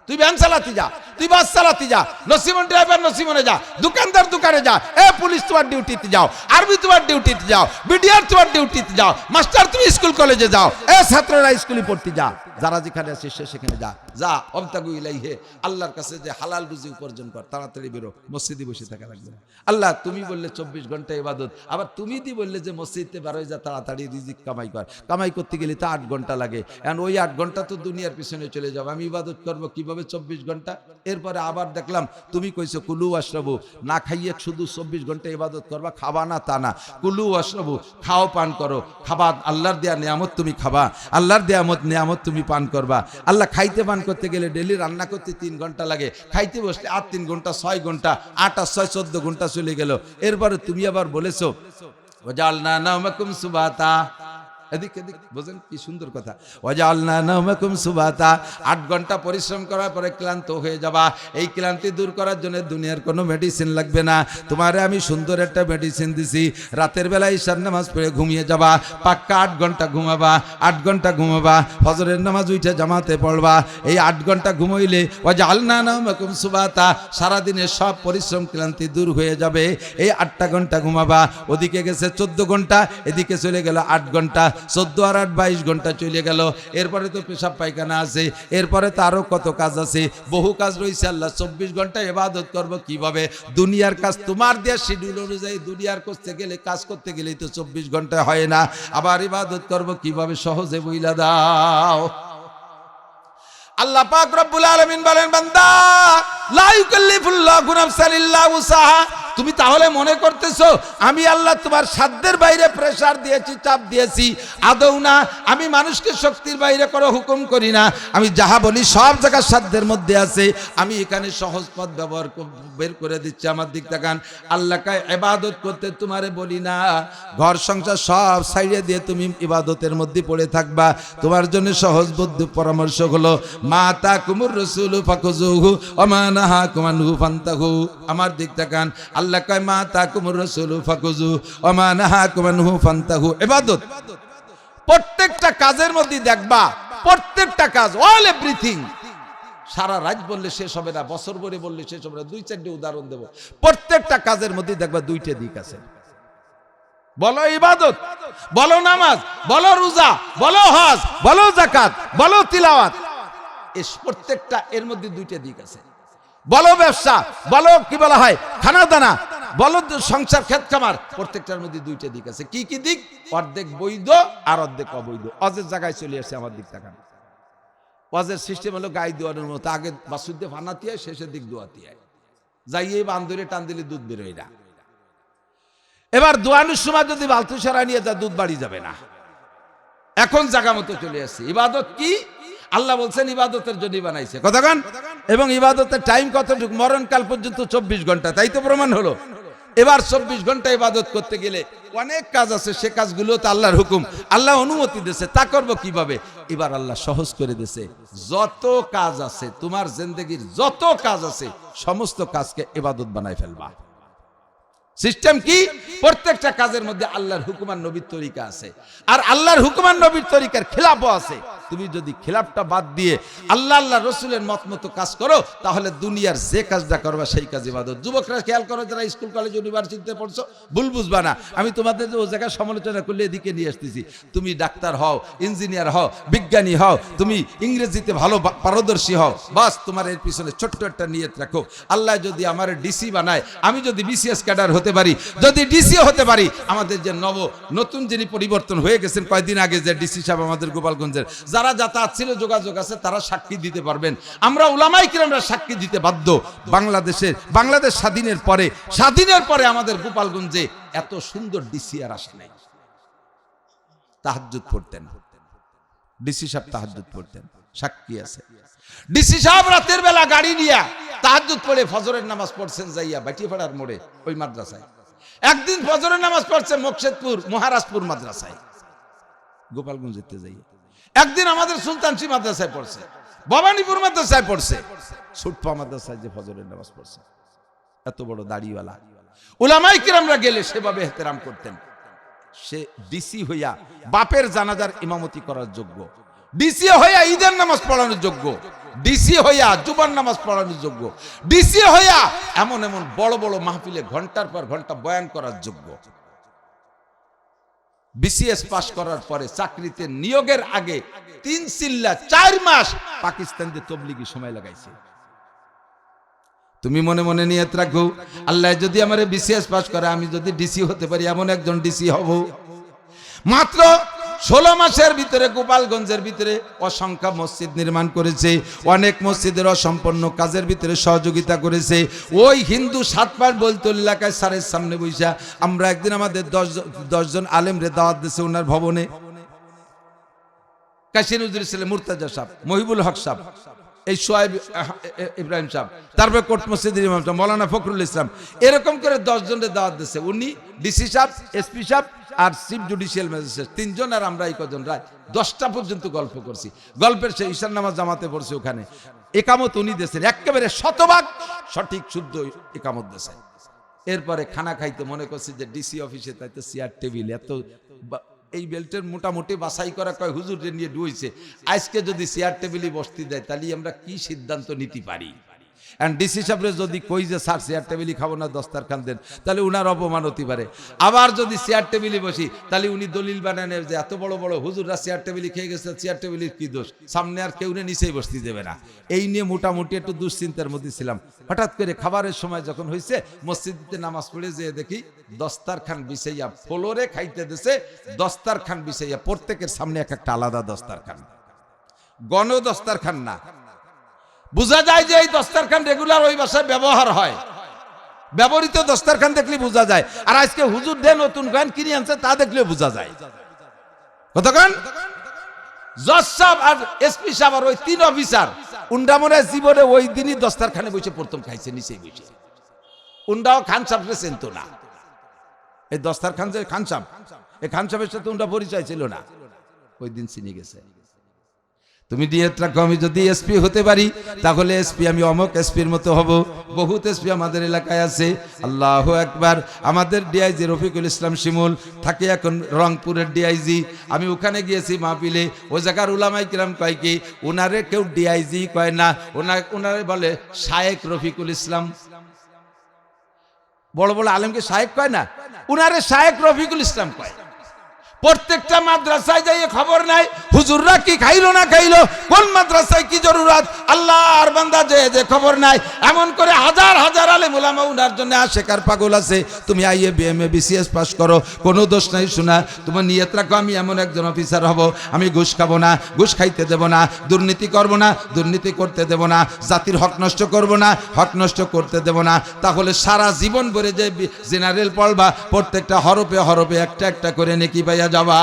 তুই ভ্যান চালাতে যা, তুই বাস চালাতে যা, নসিমন ড্রাইভার নসিমনে যা, দোকানদার দোকানে যা, এ পুলিশ তোমার ডিউটিতে যাও, আর্মি তোমার ডিউটিতে যাও, বিডিআর তোমার ডিউটিতে যাও, মাস্টার তুমি স্কুল কলেজে যাও, এ ছাত্ররা স্কুলে পড়তে যা, যারা যেখানে আছে সে সেখানে যা, যা অবতাগু ইলাইহে, আল্লাহর কাছে যে হালাল রুজি উপার্জন কর, তাড়াতাড়ি বেরো, মসজিদে বসে থাকা লাগবে না। আল্লাহ তুমি বললে 24 ঘন্টা ইবাদত, আবার তুমি দি বললে যে মসজিদে বেরোয় যা, তাড়াতাড়ি রিজিক কামাই কর। কামাই করতে গেলে তো 8 ঘন্টা লাগে, এখন ওই 8 ঘন্টা তো দুনিয়ার পিছনে চলে যাবে, আমি ইবাদত করবো কিভাবে 24 ঘন্টা? এরপরে আবার দেখলাম তুমি কইছো কুলু আশরাবু, না খাইয়ে শুধু 24 ঘন্টা ইবাদত করবা, খাবা না তা না, কুলু আশরাবু, খাও পান করো, খাবা, আল্লাহর দেয়া নিয়ামত তুমি খাবা, আল্লাহর দেয়া নিয়ামত তুমি পান করবা। আল্লাহ খাইতে পান করতে গেলে ডেলি রান্না করতে 3 ঘন্টা লাগে, খাইতে বসলে আর 3 ঘন্টা 6 ঘন্টা, 8 আর 6 14 ঘন্টা চলে গেল। এরপরে তুমি আবার বলেছো ওয়াজালনা নাওমাকুম সুবাতা, এদিক এদিক বোঝেন কি সুন্দর কথা, ওয়াজালনা নাওমাকুম সুবাতা, 8 ঘন্টা পরিশ্রম করার পরে ক্লান্ত হয়ে যাবা, এই ক্লান্তি দূর করার জন্য দুনিয়ার কোনো মেডিসিন লাগবে না, তোমারে আমি সুন্দর একটা মেডিসিন দিছি, রাতের বেলা ঈশার নামাজ পড়ে ঘুমিয়ে যাবা, পাক্কা 8 ঘন্টা ঘুমাবা, 8 ঘন্টা ঘুমাবা, ফজরের নামাজ উঠে জামাতে পড়বা, এই 8 ঘন্টা ঘুমাইলে ওয়াজালনা নাওমাকুম সুবাতা, সারাদিনের সব পরিশ্রম ক্লান্তি দূর হয়ে যাবে, এই 8টা ঘন্টা ঘুমাবা, ওদিকে গেছে 14 ঘন্টা, এদিকে চলে গেল 8 ঘন্টা, 14 আর 8 22 ঘন্টা চলে গেল। এরপরে তো পেশাব পায়খানা আছে, এরপরে তো আরো কত কাজ আছে, বহু কাজ রয়েছে। আল্লাহ 24 ঘন্টা ইবাদত করব কিভাবে? দুনিয়ার কাজ তোমার দেওয়া শিডিউল অনুযায়ী দুনিয়ার করতে গেলে, কাজ করতে গেলেই তো 24 ঘন্টা হয় না, আবার ইবাদত করব কিভাবে? সহজে বইলা দাও। আল্লাহ পাক রব্বুল আলামিন বলেন, বান্দা লা ইউকাল্লিফুল্লাহু নাফসান ইল্লা উসাহা, তুমি তাহলে মনে করতেছো আমি আল্লাহ তোমার সাধ্যের বাইরে প্রেসার দিয়েছি, চাপ দিয়েছি? আদৌ না, আমি মানুষকে শক্তির বাইরে করে হুকুম করি না, আমি যাহা বলি সব জায়গায় সাধ্যের মধ্যে আছে, আমি এখানে সহজ পথ ব্যবহার বের করে দিচ্ছি। আমার দিক তাকান, আল্লাহকে ইবাদত করতে তোমারে বলি না, ঘর সংসার সব ছাইড়ে দিয়ে তুমি ইবাদতের মধ্যে পড়ে থাকবা। তোমার জন্য সহজ বুদ্ধি পরামর্শ হলো মা তাকুমুর রাসূলু ফাকুযুহু ওয়া মা নাহাকুম আনহু ফান্তাহু। আমার দিক তাকান, আল্লাহ কয় মা তাকুমুর রাসূলু ফাকুযু ওয়া মা নাহাকুম আনহু ফান্তাহু। ইবাদত প্রত্যেকটা কাজের মধ্যে দেখবা, প্রত্যেকটা কাজ, অল এভরিথিং, সারা রাত বললে শেষ হবে না, বছর ভরে বললে শেষ হবে না, 2-4টা উদাহরণ দেব। প্রত্যেকটা কাজের মধ্যে দেখবা 2টা দিক আছে, বলো ইবাদত, বলো নামাজ, বলো রোজা, বলো হজ, বলো যাকাত, বলো তিলাওয়াত, এই প্রত্যেকটা এর মধ্যে 2টা দিক আছে। বলো ব্যবসা, বলো কি বলা হয় খানা দানা, বলো সংসার ক্ষেত খামার, প্রত্যেকটার মধ্যে 2টা দিক আছে। কি কি দিক? অর্ধেক বৈধ আর অর্ধেক অবৈধ। অজের জায়গায় চলে আসছে আমার দিক তাকান। অজের সিস্টেম হলো গাই দোয়ানোর মতো, আগে বাসুদে ফানাতি হয়, শেষের দিক দোয়াতি হয়, যাইয়ে বান্ধরে টান দিলে দুধ বেরোয় না। এবার দোয়ানোর সময় যদি বালতি সরা নিয়ে যা, দুধ বাড়ি যাবে না। এখন জায়গা মতো চলে আসছে। ইবাদত কি? আল্লাহ বলছেন ইবাদতের জন্য বানাইছে, কতক্ষণ এবং ইবাদতের টাইম কতটুকু? মরণকাল পর্যন্ত 24 ঘন্টা, তাই তো প্রমাণ হলো। এবার 24 ঘন্টা ইবাদত করতে গেলে অনেক কাজ আছে, সে কাজগুলো তো আল্লাহর হুকুম, আল্লাহ অনুমতি দিয়েছে, তা করবো কিভাবে? এবার আল্লাহ সহজ করে দিয়েছে। যত কাজ আছে তোমার জিন্দেগির, যত কাজ আছে সমস্ত কাজকে ইবাদত বানাই ফেলবা। সিস্টেম কি? প্রত্যেকটা কাজের মধ্যে আল্লাহর হুকুম আর নবীর তরিকা আছে, আর আল্লাহর হুকুম আর নবীর তরিকার খিলাফও আছে। তুমি যদি খিলাফটা বাদ দিয়ে আল্লাহ আল্লাহ রসুলের মত মতো কাজ করো, তাহলে দুনিয়ার যে কাজটা করবা সেই কাজ ইবাদত। যুবকরা খেয়াল করো, যারা স্কুল কলেজ ইউনিভার্সিটিতে পড়ছো, ভুল বুঝবা না, আমি তোমাদের ও জায়গায় সমালোচনা করলে এদিকে নিয়ে আসতেছি। তুমি ডাক্তার হও, ইঞ্জিনিয়ার হও, বিজ্ঞানী হও, তুমি ইংরেজিতে ভালো পারদর্শী হও, বাস তোমার এর পিছনে ছোট্ট একটা নিয়ত রাখো, আল্লাহ যদি আমার ডিসি বানায়, আমি যদি বিসিএস ক্যাডার হতে পারি, যদি ডিসি হতে পারি, আমাদের যে নতুন যিনি পরিবর্তন হয়ে গেছেন কয়েকদিন আগে, যে ডিসি সাহেব আমাদের গোপালগঞ্জের, যারা যাতায়াত ছিল, যোগাযোগ আছে, তারা সাক্ষী দিতে পারবেন। আমরা উলামায়ে কিরামরা সাক্ষী দিতে বাধ্য। বাংলাদেশ স্বাধীনের পরে আমাদের গোপালগঞ্জে এত সুন্দর ডিসি আর আসে নাই। তাহাজ্জুদ পড়তেন ডিসি সাহেব, তাহাজ্জুদ পড়তেন, সাক্ষী আছে। ডিসি সাহেব রাতের বেলা গাড়ি নিয়ে তাহাজ্জুদ পড়ে ফজরের নামাজ পড়ছেন যাইয়া বাটিপাড়ার মোড়ে ওই মাদ্রাসায়। একদিন ফজরের নামাজ পড়ছে মোকশেদপুর মহারাজপুর মাদ্রাসায়, গোপালগঞ্জেতে যাইয়া। একদিন আমাদের সুলতানসি মাদ্রাসায় পড়ছে, ভবানীপুর মাদ্রাসায় পড়ছে, সুটপা মাদ্রাসায় যে ফজরের নামাজ পড়ছে। এত বড় দাড়িওয়ালা উলামায়ে কিরামরা গেলে সেভাবে ইহতেরাম করতেন। সে ডিসি হইয়া বাপের জানাজার ইমামতি করার যোগ্য। ডিসি হইয়া ঈদের নামাজ পড়ানোর যোগ্য, ডিসি হইয়া জুমার নামাজ পড়ানোর যোগ্য, ডিসি হইয়া এমন এমন বড় বড় মাহফিলে ঘন্টার পর ঘন্টা বয়ান করার যোগ্য। বিসিএস পাস করার পরে চাকরিতে নিয়োগের আগে 3 চিল্লা 4 মাস পাকিস্তানদের তবলিগি সময় লাগাইছে। তুমি মনে মনে নিয়ত রাখো, আল্লাহ যদি আমারে বিসিএস পাস করে, আমি যদি ডিসি হতে পারি, এমন একজন ডিসি হব। মাত্র 16 মাসের ভিতরে গোপালগঞ্জের ভিতরে অসংখ্য মসজিদ নির্মাণ করেছে, অনেক মসজিদের অসম্পন্ন কাজের ভিতরে সহযোগিতা করেছে। ওই হিন্দু 7 পাঁচ বলতল এলাকায় স্যারের সামনে বইসা আমরা একদিন আমাদের 10 জন আলেমরে দাওয়াত দিয়েছে ওনার ভবনে। কাশী নজরুল ইসলাম মুর্তাজা সাহেব, মহিবুল হক সাহেব, এই সোহাইব ইব্রাহিম সাহেব, তারপরে কোট মসজিদের ইমাম সাহেব মৌলানা ফখরুল ইসলাম, এরকম করে 10 জনের দাওয়াত দিয়েছে। উনি ডিসি সাহেব, এসপি সাহেব আর চিফ জুডিশিয়াল ম্যাজিস্ট্রেট 3 জন, আর আমরা এই কজন রাত 10টা পর্যন্ত গল্প করছি। গল্পের সে ঈশান নামাজ জামাতে পড়ছে ওখানে। একামত উনি দেশের একেবারে শতভাগ সঠিক শুদ্ধ একামত দেশে। এরপরে খানা খাইতে মনে করছি যে ডিসি অফিসে তাইতে চেয়ার টেবিল এত এই বেল্টের মোটামুটি বাছাই করা কয় হুজুরে নিয়ে ডুইছে। আজকে যদি চেয়ার টেবিলই বসতে দেয় তাহলে আমরা কি সিদ্ধান্ত নিতে পারি? এন্ড ডিসি সাহেবরে যদি কই যে স্যার চেয়ার টেবিলই খাবো না, দস্তারখান দেন, তাহলে উনার অপমান হতে পারে। আবার যদি চেয়ার টেবিলই বসি তাহলে উনি দলিল বানানে যে এত বড় বড় হুজুররা চেয়ার টেবিলই খেয়ে গেছে, চেয়ার টেবিলের কি দোষ, সামনে আর কেউ নিচেই বসতে দেবে না। এই নিয়ে মোটামুটি একটু দুশ্চিন্তার মধ্যে ছিলাম। হঠাৎ করে খাবারের সময় যখন হয়েছে, মসজিদে নামাজ পড়ে যেয়ে দেখি দস্তারখান বিছাইয়া ফ্লোরে খাইতে দেশে, দস্তারখান বিছাইয়া প্রত্যেকের সামনে এক একটা আলাদা দস্তারখান, গণ দস্তারখান না। বোঝা যায় যে এই দস্তারখান রেগুলার ওই বাসায় ব্যবহার হয়, ব্যবহৃত দস্তারখান দেখলে বোঝা যায়। আর আজকে হুজুর দে নতুন গান কিনে আনছে তা দেখলে বোঝা যায়। কতক্ষণ জজ সাহেব আর এসপি সাহেব আর ওই 3 অফিসার উন্ডামনের জীবনে ওই দিনই দস্তারখানে বসে প্রথম খাইছে, নিচেই বসে। উন্ডাও খান সাহেবকে চিনতো না। এই দস্তারখান যে খান সাহেব, এই খান সাহেবের সাথে উন্ডা পরিচয় ছিল না, ওই দিন চিনে গেছে। তুমি নিয়ত রাখো, আমি যদি এসপি হতে পারি তাহলে এসপি আমি অমক এসপির মতো হব। বহুত এসপি আমাদের এলাকায় আছে। আল্লাহু আকবার। আমাদের ডিআইজি রফিকুল ইসলাম শিমুল থাকে এখন রংপুরের ডিআইজি। আমি ওখানে গিয়েছি মাহফিলে, ওই জায়গার উলামায়ে কিরাম কয় কি ওনারে কেউ ডিআইজি কয় না, ওনারে বলে শায়েক রফিকুল ইসলাম। বড় বড় আলেমকে শায়েক কয় না, ওনারে শায়েক রফিকুল ইসলাম কয়। প্রত্যেকটা মাদ্রাসায় যাইয়ে খবর নাই হুজুররা কি খাইলো না খাইলো, কোন মাদ্রাসায় কি জরুরত, আল্লাহর বান্দা যে খবর নাই। এমন করে হাজার হাজার আলেম উলামা উনার জন্য আশেকার পাগল আছে। তুমি আইএ বিএমএ বিসিএস পাস করো, কোনো দোষ নাই। শোনা, তোমার নিয়ত রাখো আমি এমন একজন অফিসার হব, আমি ঘুষ খাবো না, ঘুষ খাইতে দেব না, দুর্নীতি করব না, দুর্নীতি করতে দেব না, জাতির হক নষ্ট করব না, হক নষ্ট করতে দেব না। তাহলে সারা জীবন ভরে যে জেনারেল পড়বা, প্রত্যেকটা হরফে হরফে একটা একটা করে নেকি পাইয়া যাবা।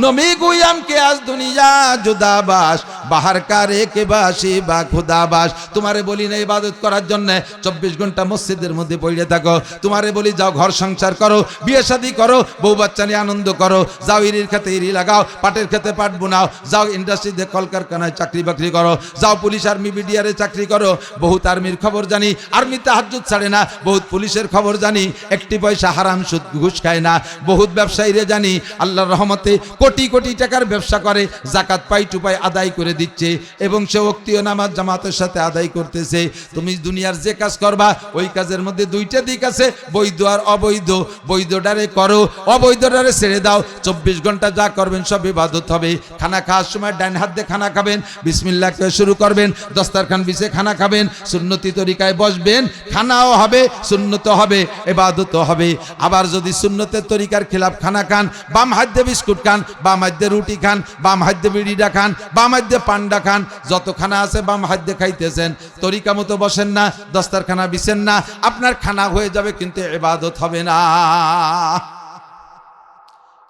নমি গুয়াম কে আজ দুনিয়া জুদাবাস, বাহার কারে কে বাসি বা খুদাবাস। তোমারে বলি না ইবাদত করার জন্য 24 ঘন্টা মসজিদের মধ্যে পড়ে থাকো। তোমারে বলি যাও ঘর সংসার করো, বিয়ে শাদী করো, বউ বাচ্চা নিয়ে আনন্দ করো, যাও ইরির খেতে ইরি লাগাও, পাটের খেতে পাট বোনাও, যাও ইন্ডাস্ট্রিতে কলকারখানায় চাকরি বাকরি করো, যাও পুলিশ আর্মি বিডিআরে চাকরি করো। বহুত আর্মির খবর জানি, আর্মি তাহাজ্জুদ ছাড়ে না। বহুত পুলিশের খবর জানি, একটি পয়সা হারাম সুদ ঘুষ খায় না। বহুত ব্যবসায়ীরা জানি আল্লাহর রহমতে কোটি কোটি টাকার ব্যবসা করে, যাকাত পাই টুপাই আদায় করে দিচ্ছে এবং সে ওয়াক্তীয় নামাজ জামাতের সাথে আদায় করতেছে। তুমি দুনিয়ার যে কাজ করবা ওই কাজের মধ্যে 2টা দিক আছে, বৈধ আর অবৈধ। বৈধটারে করো, অবৈধটারে ছেড়ে দাও। 24 ঘন্টা যা করবেন সব ইবাদত হবে। খানা খাওয়ার সময় ডান হাত দিয়ে খানা খাবেন, বিসমিল্লাহ করে শুরু করবেন। দস্তারখান বিছে খানা খাবেন, সুন্নতি তরিকায় বসবেন, খানাও হবে, সুন্নত হবে, ইবাদতও হবে। আবার যদি সুন্নতের তরিকার খেলাফ খানা খান, বাম হাত দিয়ে বিস্কুট খান, বাম হাত দিয়ে রুটি খান, বাম হাত দিয়ে বিড়িটা খান, বাম হাত দিয়ে পান্ডা খান, যত খানা আছে বাম হাত দিয়ে খাইতেছেন, তরিকা মতো বসেন না, দস্তারখানা বিছেন না, আপনার খানা হয়ে যাবে কিন্তু ইবাদত হবে না।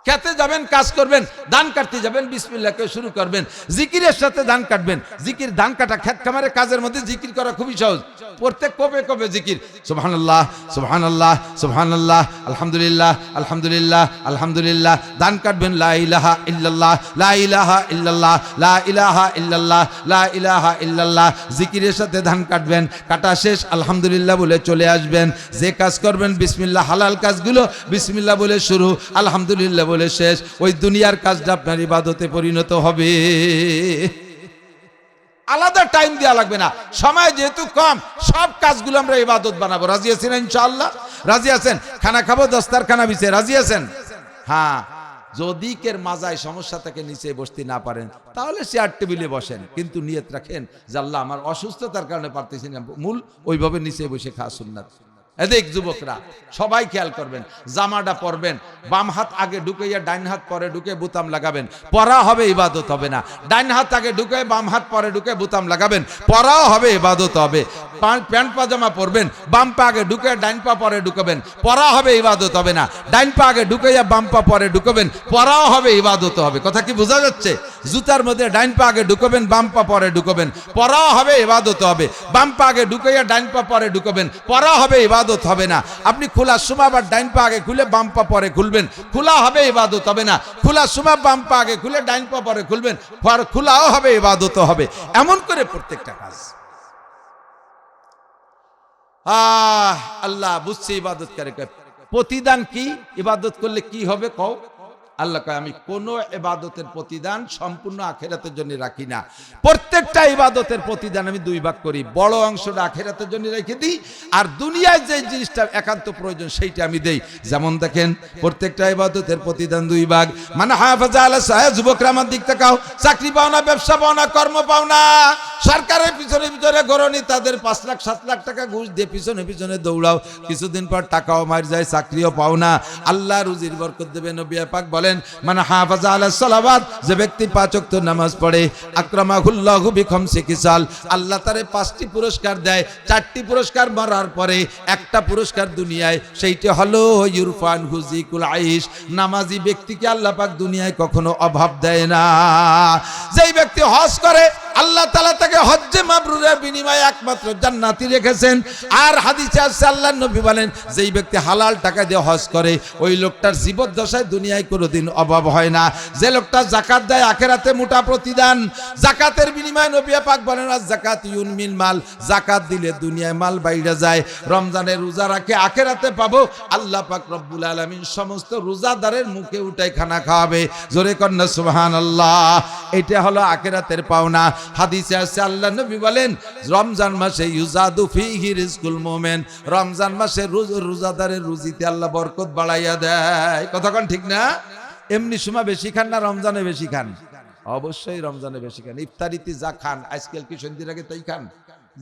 খেতে যাবেন, কাজ করবেন, ধান কাটতে যাবেন, বিসমিল্লাহ করে শুরু করবেন, জিকিরের সাথে ধান কাটবেন। জিকির ধান কাটা খেত খামারের কাজের মধ্যে জিকির করা খুবই সহজ। প্রত্যেক কবে কবে জিকির, সুবহানাল্লাহ সুবহানাল্লাহ সুবহানাল্লাহ, আলহামদুলিল্লাহ আলহামদুলিল্লাহ আলহামদুলিল্লাহ। ধান কাটবেন লা ইলাহা ইল্লাল্লাহ লা ইলাহা ইল্লাল্লাহ লা ইলাহা ইল্লাল্লাহ লা ইলাহা ইল্লাল্লাহ। জিকিরের সাথে ধান কাটবেন, কাটা শেষ আলহামদুলিল্লাহ বলে চলে আসবেন। যে কাজ করবেন বিসমিল্লাহ, হালাল কাজগুলো বিসমিল্লাহ বলে শুরু, আলহামদুলিল্লাহ বলে শেষ, ওই দুনিয়ার কাজটা আপনার ইবাদতে পরিণত হবে। আলাদা টাইম দেওয়া লাগবে না, সময় যেহেতু কম, সব কাজগুলো আমরা ইবাদত বানাবো। রাজি আছেন ইনশাআল্লাহ? রাজি আছেন? খানা খাবো, দস্তারখানা বিছিয়ে, রাজি আছেন? হ্যাঁ, যদি কের মাজায় সমস্যা থেকে নিচে বসতে না পারেন তাহলে চেয়ার টেবিলে বসেন, কিন্তু নিয়ত রাখেন যে আল্লাহ আমার অসুস্থতার কারণে পারতেছি না, মূল ওইভাবে নিচে বসে খাওয়া সুন্নাত। এদিক যুবকরা সবাই খেয়াল করবেন, জামাটা পরবেন, বাম হাত আগে ঢুকাইয়া ডাইন হাত পরে ঢুকে বোতাম লাগাবেন, পরা হবে, ইবাদত হবে না। ডাইন হাত আগে ঢুকে বাম হাত পরে ঢুকে বোতাম লাগাবেন, পরাও হবে, ইবাদত হবে। প্যান্ট পাজামা পরবেন, বাম পা আগে ঢুকে ডাইন পা পরে ঢুকাবেন, পরা হবে, ইবাদত হবে না। ডাইন পা আগে ঢুকাইয়া বাম পা পরে ঢুকাবেন, পরাও হবে, ইবাদত হবে। কথা কি বোঝা যাচ্ছে? জুতার মধ্যে ডাইন পা আগে ঢুকাবেন, বাম পা পরে ঢুকাবেন, পরাও হবে, ইবাদত হবে। বাম পা আগে ঢুকাইয়া ডাইন পা পরে ঢুকাবেন, পরা হবে, ইবাদত হবে না। আপনি খোলার সময় আবার ডাইন পা আগে খুলে বাম পা পরে খুলবেন, খোলা হবে, ইবাদত হবে না। খোলার সময় বাম পা আগে খুলে ডাইন পা পরে খুলবেন, খোলাও হবে, ইবাদত হবে। এমন করে প্রত্যেকটা কাজ। আল্লাহ বুঝছে ইবাদত করে, প্রতিদান কি? ইবাদত করলে কি হবে কও? আল্লাহ কয় আমি কোন ইবাদতের প্রতিদান সম্পূর্ণ আখিরাতের জন্য রাখি না। প্রত্যেকটা ইবাদতের প্রতিদান আমি দুই ভাগ করি, বড় অংশটা আখিরাতের জন্য রেখে দিই, আর দুনিয়ায় যে জিনিসটা একান্ত প্রয়োজন সেইটা আমি দেই। যেমন দেখেন প্রত্যেকটা ইবাদতের প্রতিদান দুই ভাগ। মানে হাফাজা আলা সাহেব, যুবকরা আমার দিক তাকাও, চাকরি পাও না, ব্যবসা পাও না, কর্ম পাও না, সরকারের পিছনে পিছনে গরনি, তাদের 5 লাখ 7 লাখ টাকা ঘুষ দিয়ে পিছনে পিছনে দৌড়াও, কিছুদিন পর টাকাও মার যায়, চাকরিও পাও না, আল্লাহ রুজির বরকত দেবে। নবী পাক বলেন মানে হাফাজা আলা সালাওয়াত, যে ব্যক্তি 5 ওয়াক্ত নামাজ পড়ে, আকরামাহুল্লাহু বিখামসি কিসাল, আল্লাহ তারে 5টি পুরস্কার দেয়। 4টি পুরস্কার মরার পরে একটা পুরস্কার দুনিয়ায়, সেইটা হলো ইরফান হুজিকুল আইশ। নামাজি ব্যক্তিকে আল্লাহ পাক দুনিয়ায় কখনো অভাব দেয় না। যেই ব্যক্তি হজ করে, আল্লাহ তাআলা তাকে হজ্জে মাবরুরের বিনিময়ে একমাত্র জান্নাতি রেখেছেন। আর হাদিসে আছে আল্লাহর নবী বলেন, যেই ব্যক্তি হালাল টাকা দিয়ে হজ করে, ওই লোকটার জীবদ্দশায় দুনিয়ায় কোনোদিন অভাব হয় না। যে লোকটা যাকাত দেয়, আখিরাতে মোটা প্রতিদান। যাকাতের বিনিময়ে নবী পাক বলেন যাকাত ইউনমিল মাল, যাকাত দিলে দুনিয়ায় মাল বাইরে যায়। রমজানের রোজা রাখে, আখিরাতে পাবো আল্লাহ পাক রব্বুল আলামিন সমস্ত রোজাদারের মুখে উঠাই খানা খাওয়াবে। জোরে কন্না সুবহানাল্লাহ। এটা হলো আখিরাতের পাওনা। হাদিসে আছে আল্লাহ নবী বলেন রমজান মাসে ইউজাদু ফিহি রিজকুল মুমিন, রমজান মাসে রোজাদারের রুজিতে আল্লাহ বরকত বাড়াইয়া দেয়। কথা কোন ঠিক না? এমনি সময় বেশি খান না রমজানে বেশি খান? অবশ্যই রমজানে বেশি খান। ইফতারিতে যা খান আজকাল কি সন্ধ্যের আগে তাই খান,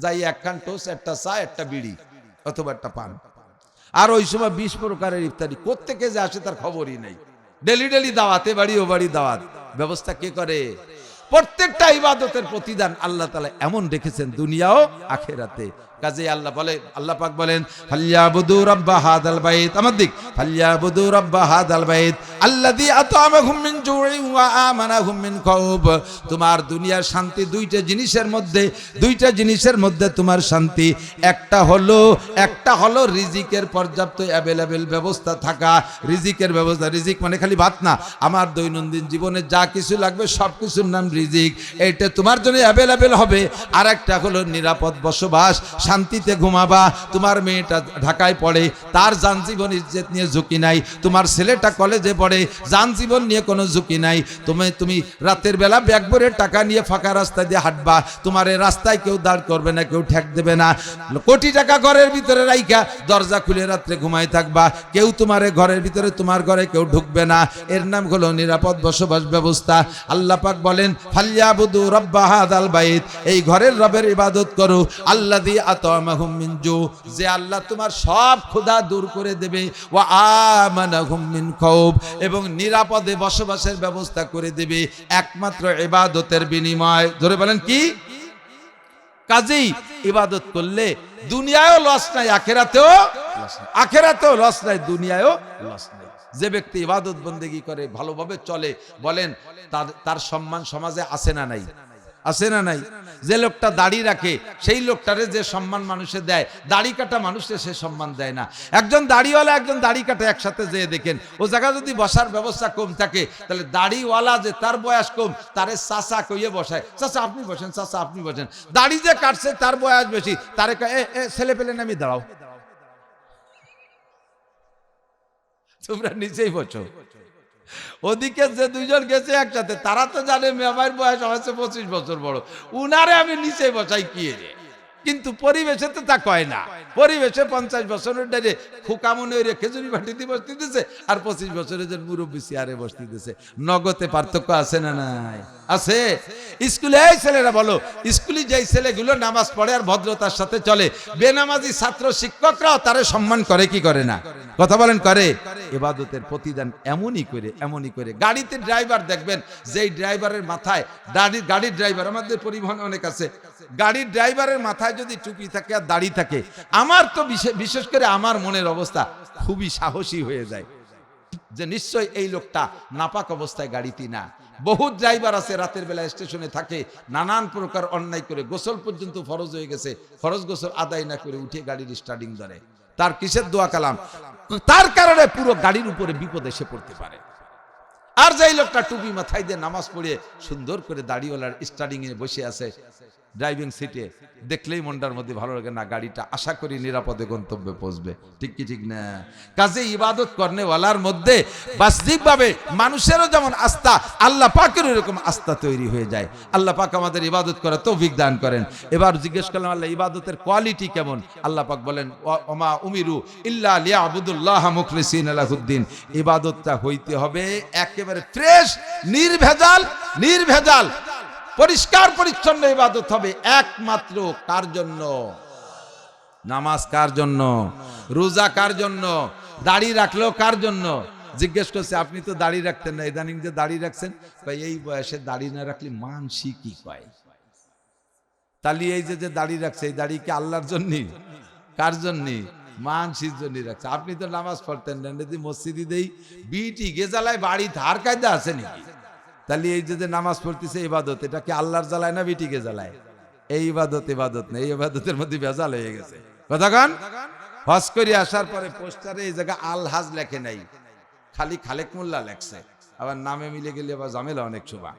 যাই 1 খান টোস্ট, একটা চা, একটা বিড়ি অথবা একটা পান। আর ওই সময় 20 প্রকারের ইফতারি, কোত্থেকে যে আসে তার খবরই নেই। ডেলি ডেলি দাওয়াতে বাড়ি ও বাড়ি দাওয়াত, ব্যবস্থা কে করে? প্রত্যেকটা ইবাদতের প্রতিদান আল্লাহ তাআলা এমন রেখেছেন দুনিয়া ও আখিরাতে। কাজে আল্লাহ বলে, আল্লাহ পাক বলেন ফালিয়াবুদু রাব্বা হাদাল বাইত, আমার দিক, ফালিয়াবুদু রাব্বা হাদাল বাইত আল্লাযী আত'আমাহুম মিন জু'ইন ওয়া আমানাহুম মিন খাউফ। তোমার দুনিয়ার শান্তি দুইটা জিনিসের মধ্যে তোমার শান্তি। একটা হলো রিজিকের পর্যাপ্ত অ্যাভেলেবল ব্যবস্থা থাকা, রিজিকের ব্যবস্থা। রিজিক মানে খালি ভাত না, আমার দৈনন্দিন জীবনে যা কিছু লাগবে সব কিছুর নাম রিজিক, এইটা তোমার জন্য অ্যাভেলেবল হবে। আর একটা হলো নিরাপদ বসবাস, শান্তিতে ঘুমাবা। তোমার মেয়েটা ঢাকায় পড়ে, তার যান জীবন ইজ্জত নিয়ে ঝুঁকি নাই। তোমার ছেলেটা কলেজে পড়ে, যান জীবন নিয়ে কোনো ঝুঁকি নাই। তুমি রাতের বেলা ব্যাগ ভরে টাকা নিয়ে ফাঁকা রাস্তা দিয়ে হাঁটবা, তোমার এই রাস্তায় কেউ দাঁড় করবে না, কেউ ঠেক দেবে না। কোটি টাকা ঘরের ভিতরে রাইখা দরজা খুলে রাত্রে ঘুমাই থাকবা, কেউ তোমার ঘরের ভিতরে, তোমার ঘরে কেউ ঢুকবে না। এর নাম হলো নিরাপদ বসবাস ব্যবস্থা। আল্লাহ পাক বলেন ফালিয়াবুদু রাব্বা হাদাল বাইত, এই ঘরের রবের ইবাদত করো। আল্লাযী আত'আমাহুম মিন জু, যে আল্লাহ তোমার সব ক্ষুধা দূর করে দেবে। ওয়া আমানাহুম মিন খাউফ, এবং নিরাপদে বসবাসের ব্যবস্থা করে দেবে একমাত্র ইবাদতের বিনিময়। ধরে বলেন কি? কাজেই ইবাদত করলে দুনিয়ায়ও লস নাই, আখিরাতেও লস নাই, দুনিয়ায়ও লস নাই। যে ব্যক্তি ইবাদত বন্দেগী করে, ভালোভাবে চলে, বলেন তার সম্মান সমাজে আছে না নাই? আছে না নাই? যে লোকটা দাড়ি রাখে সেই লোকটারে যে সম্মান মানুষে দেয়, দাড়ি কাটা মানুষে সে সম্মান দেয় না। একজন দাড়িওয়ালা একজন দাড়ি কাটা একসাথে যেয়ে দেখেন, ও জায়গা যদি বসার ব্যবস্থা কম থাকে, তাহলে দাড়িওয়ালা যে তার বয়স কম, তারে চাচা কইয়ে বসায়, চাচা আপনি বসেন, চাচা আপনি বসেন। দাড়ি যে কাটছে তার বয়স বেশি, তারে ছেলে পেলে নামি দাঁড়াও, তোমরা নিচেই বসো। ওদিকে যে দুইজন গেছে একসাথে, তারা তো জানে মেয়ের বয়স হয়েছে 25 বছর বড়, উনারে আমি নিচে বসাই কি রে। কিন্তু পরিবেশে তো তা কয় না, পরিবেশে 50 বছরের ডাইরে খুকামনে ওই খেজুরি বাটিতে বসতে দিতেছে, আর 25 বছরের যে মুরব্বী চেয়ারে বসতে দিতেছে। নগদে পার্থক্য আছে না নাই? আছে। স্কুলে এই ছেলেরা বলো, স্কুলে যেই ছেলেগুলো নামাজ পড়ে আর ভদ্রতার সাথে চলে, বেনামাজি ছাত্র শিক্ষকরাও তারে সম্মান করে কি করে না? কথা বলেন করে। ইবাদতের প্রতিদান এমনই করে। গাড়িতে ড্রাইভার দেখবেন, যেই ড্রাইভারের মাথায় গাড়ির ড্রাইভার, আমাদের পরিবহন অনেক আছে, গাড়ির ড্রাইভারের মাথায় যদি টুপি থাকে আর দাড়ি থাকে, আমার তো বিশেষ করে আমার মনের অবস্থা খুবই সাহসী হয়ে যায় যে নিশ্চয় এই লোকটা নাপাক অবস্থায় গাড়িতে না। বহু ড্রাইভার আছে রাতের বেলা স্টেশনে থাকে, নানান প্রকার অন্যায় করে, গোসল পর্যন্ত ফরজ হয়ে গেছে, ফরজ গোসল আদায় না করে উঠে গাড়ির স্টার্টিং ধরে। তার কিসের দোয়া কালাম, তার কারণে পুরো গাড়ির উপরে বিপদ এসে পড়তে পারে। আর যেই লোকটা টুপি মাথায় দিয়ে নামাজ পড়ে সুন্দর করে দাড়িওয়ালার স্টার্টিং এ বসে আছে ড্রাইভিং সিটে, দেখলেই মনটার মধ্যে ভালো লাগে, না গাড়িটা আশা করি নিরাপদে গন্তব্যে পৌঁছবে। ঠিক কি ঠিক না? কাজে ইবাদত করনেওয়ালার মধ্যে বাস্তবিকভাবে মানুষেরও যেমন আস্থা, আল্লাহ পাকের এরকম আস্থা তৈরি হয়ে যায়। আল্লাহ পাক আমাদের ইবাদত করে তৌফিক দান করেন। এবার জিজ্ঞেস করলাম আল্লাহ ইবাদতের কোয়ালিটি কেমন? আল্লাহ পাক বলেন ওমা উমিরু ইল্লা লিয়াবুদুল্লাহ মুখলিসিনা লাহুদ্দিন। ইবাদতটা হইতে হবে একেবারে ফ্রেশ, নির্ভেজাল পরিষ্কার পরিচ্ছন্ন ইবাদত হবে একমাত্র কার জন্য? নামাজ কার জন্য? রোজা কার জন্য? দাড়ি রাখলো কার জন্য? জিজ্ঞেস করছে আপনি তো দাড়ি রাখতেন না, ইদানিং যে দাড়ি রাখছেন, এই বয়সে দাড়ি না রাখলে মানসি কি কয়? তাহলে এই যে দাড়ি রাখছে, এই দাড়ি কি আল্লাহর জন্য? কার জন্য? মানসির জন্য রাখছে। আপনি তো নামাজ পড়তেন না, মসজিদে দেই বিটি গেজালায় বাড়ি ধার কায়দা আছে নাকি? তাহলে এই যে নামাজ পড়তেছে ইবাদত, এটা কি আল্লাহর জ্বালায় না বিটিকে জ্বালায়? এই ইবাদত না, এই ইবাদতের মধ্যে ভেজাল হয়ে গেছে। কথা কন। হজ করে আসার পরে পোস্টারে এই জায়গা আল হাজ লেখে নাই, খালি খালেক মোল্লা লেখছে। আবার নামে মিলে গেলে আবার ঝামেলা অনেক সময়।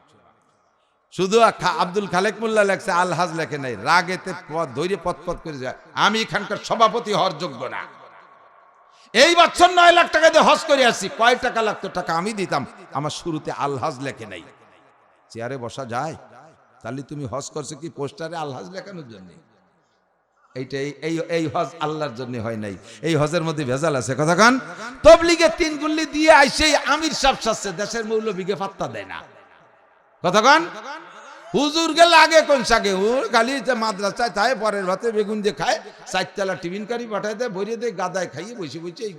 শুধু আব্দুল খালেক মোল্লা লেখছে, আল হাজ লেখে নাই। রাগেতে ধৈর্য পথ করে যায়, আমি এখানকার সভাপতি হওয়ার যোগ্য না। এই বছর 9 লাখ টাকা দিয়ে হজ করে আসছি, কয় টাকা লাগতো? টাকা আমি দিতাম। আমার শুরুতে আলহাজ লেখে নাই। চেয়ারে বসা যায়? তাহলে তুমি হজ করছো কি পোস্টারে আলহাজ লেখানোর জন্য? এইটাই এই হজ আল্লাহর জন্য হয় নাই। এই হজের মধ্যে ভেজাল আছে। কথা কান। তবলিগে 3 গুল্লি দিয়ে আইসেই আমির সাহেব সাজছে, দেশের মৌলবীকে পাত্তা দেয় না। কথা কান। হুজুর গেলে আগে কোন সাগে, ও খালি মাদ্রাসায় তাই পরের ভাতে বেগুন যে খায়, 4 তলা টিফিন কারি পাঠায় দেয়, ভরিয়ে দেয়, গাদায় খাইয়ে বসে এই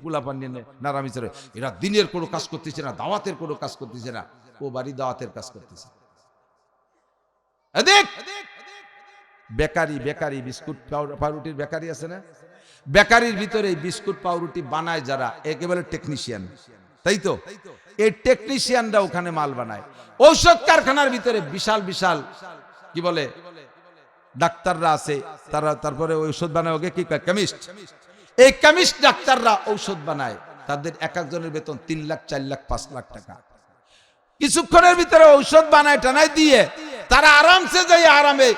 পোলা পানি নারামিচরে। এরা দিনের কোনো কাজ করতেছে না, দাওয়াতের কোনো কাজ করতেছে না। ও বাড়ি দাওয়াতের কাজ করতেছে। বেকারি বিস্কুট পাউরুটির বেকারি আছে না, বেকারির ভিতরে বিস্কুট পাউরুটি বানায় যারা, একেবারে টেকনিশিয়ান, তাই তো? এই টেকনিশিয়ানরা ওখানে মাল বানায়। ঔষধ কারখানার ভিতরে বিশাল কি বলে ডাক্তাররা আছে, তারা তারপরে ঔষধ বানায়, ওকে কি কয়? কেমিস্ট। এই কেমিস্ট ডাক্তাররা ঔষধ বানায়, তাদের এক একজনের বেতন 3 লাখ 4 লাখ 5 লাখ টাকা। কিছুক্ষণের ভিতরে ঔষধ বানায় টানায় দিয়ে তারা আরামসে যাই আরামে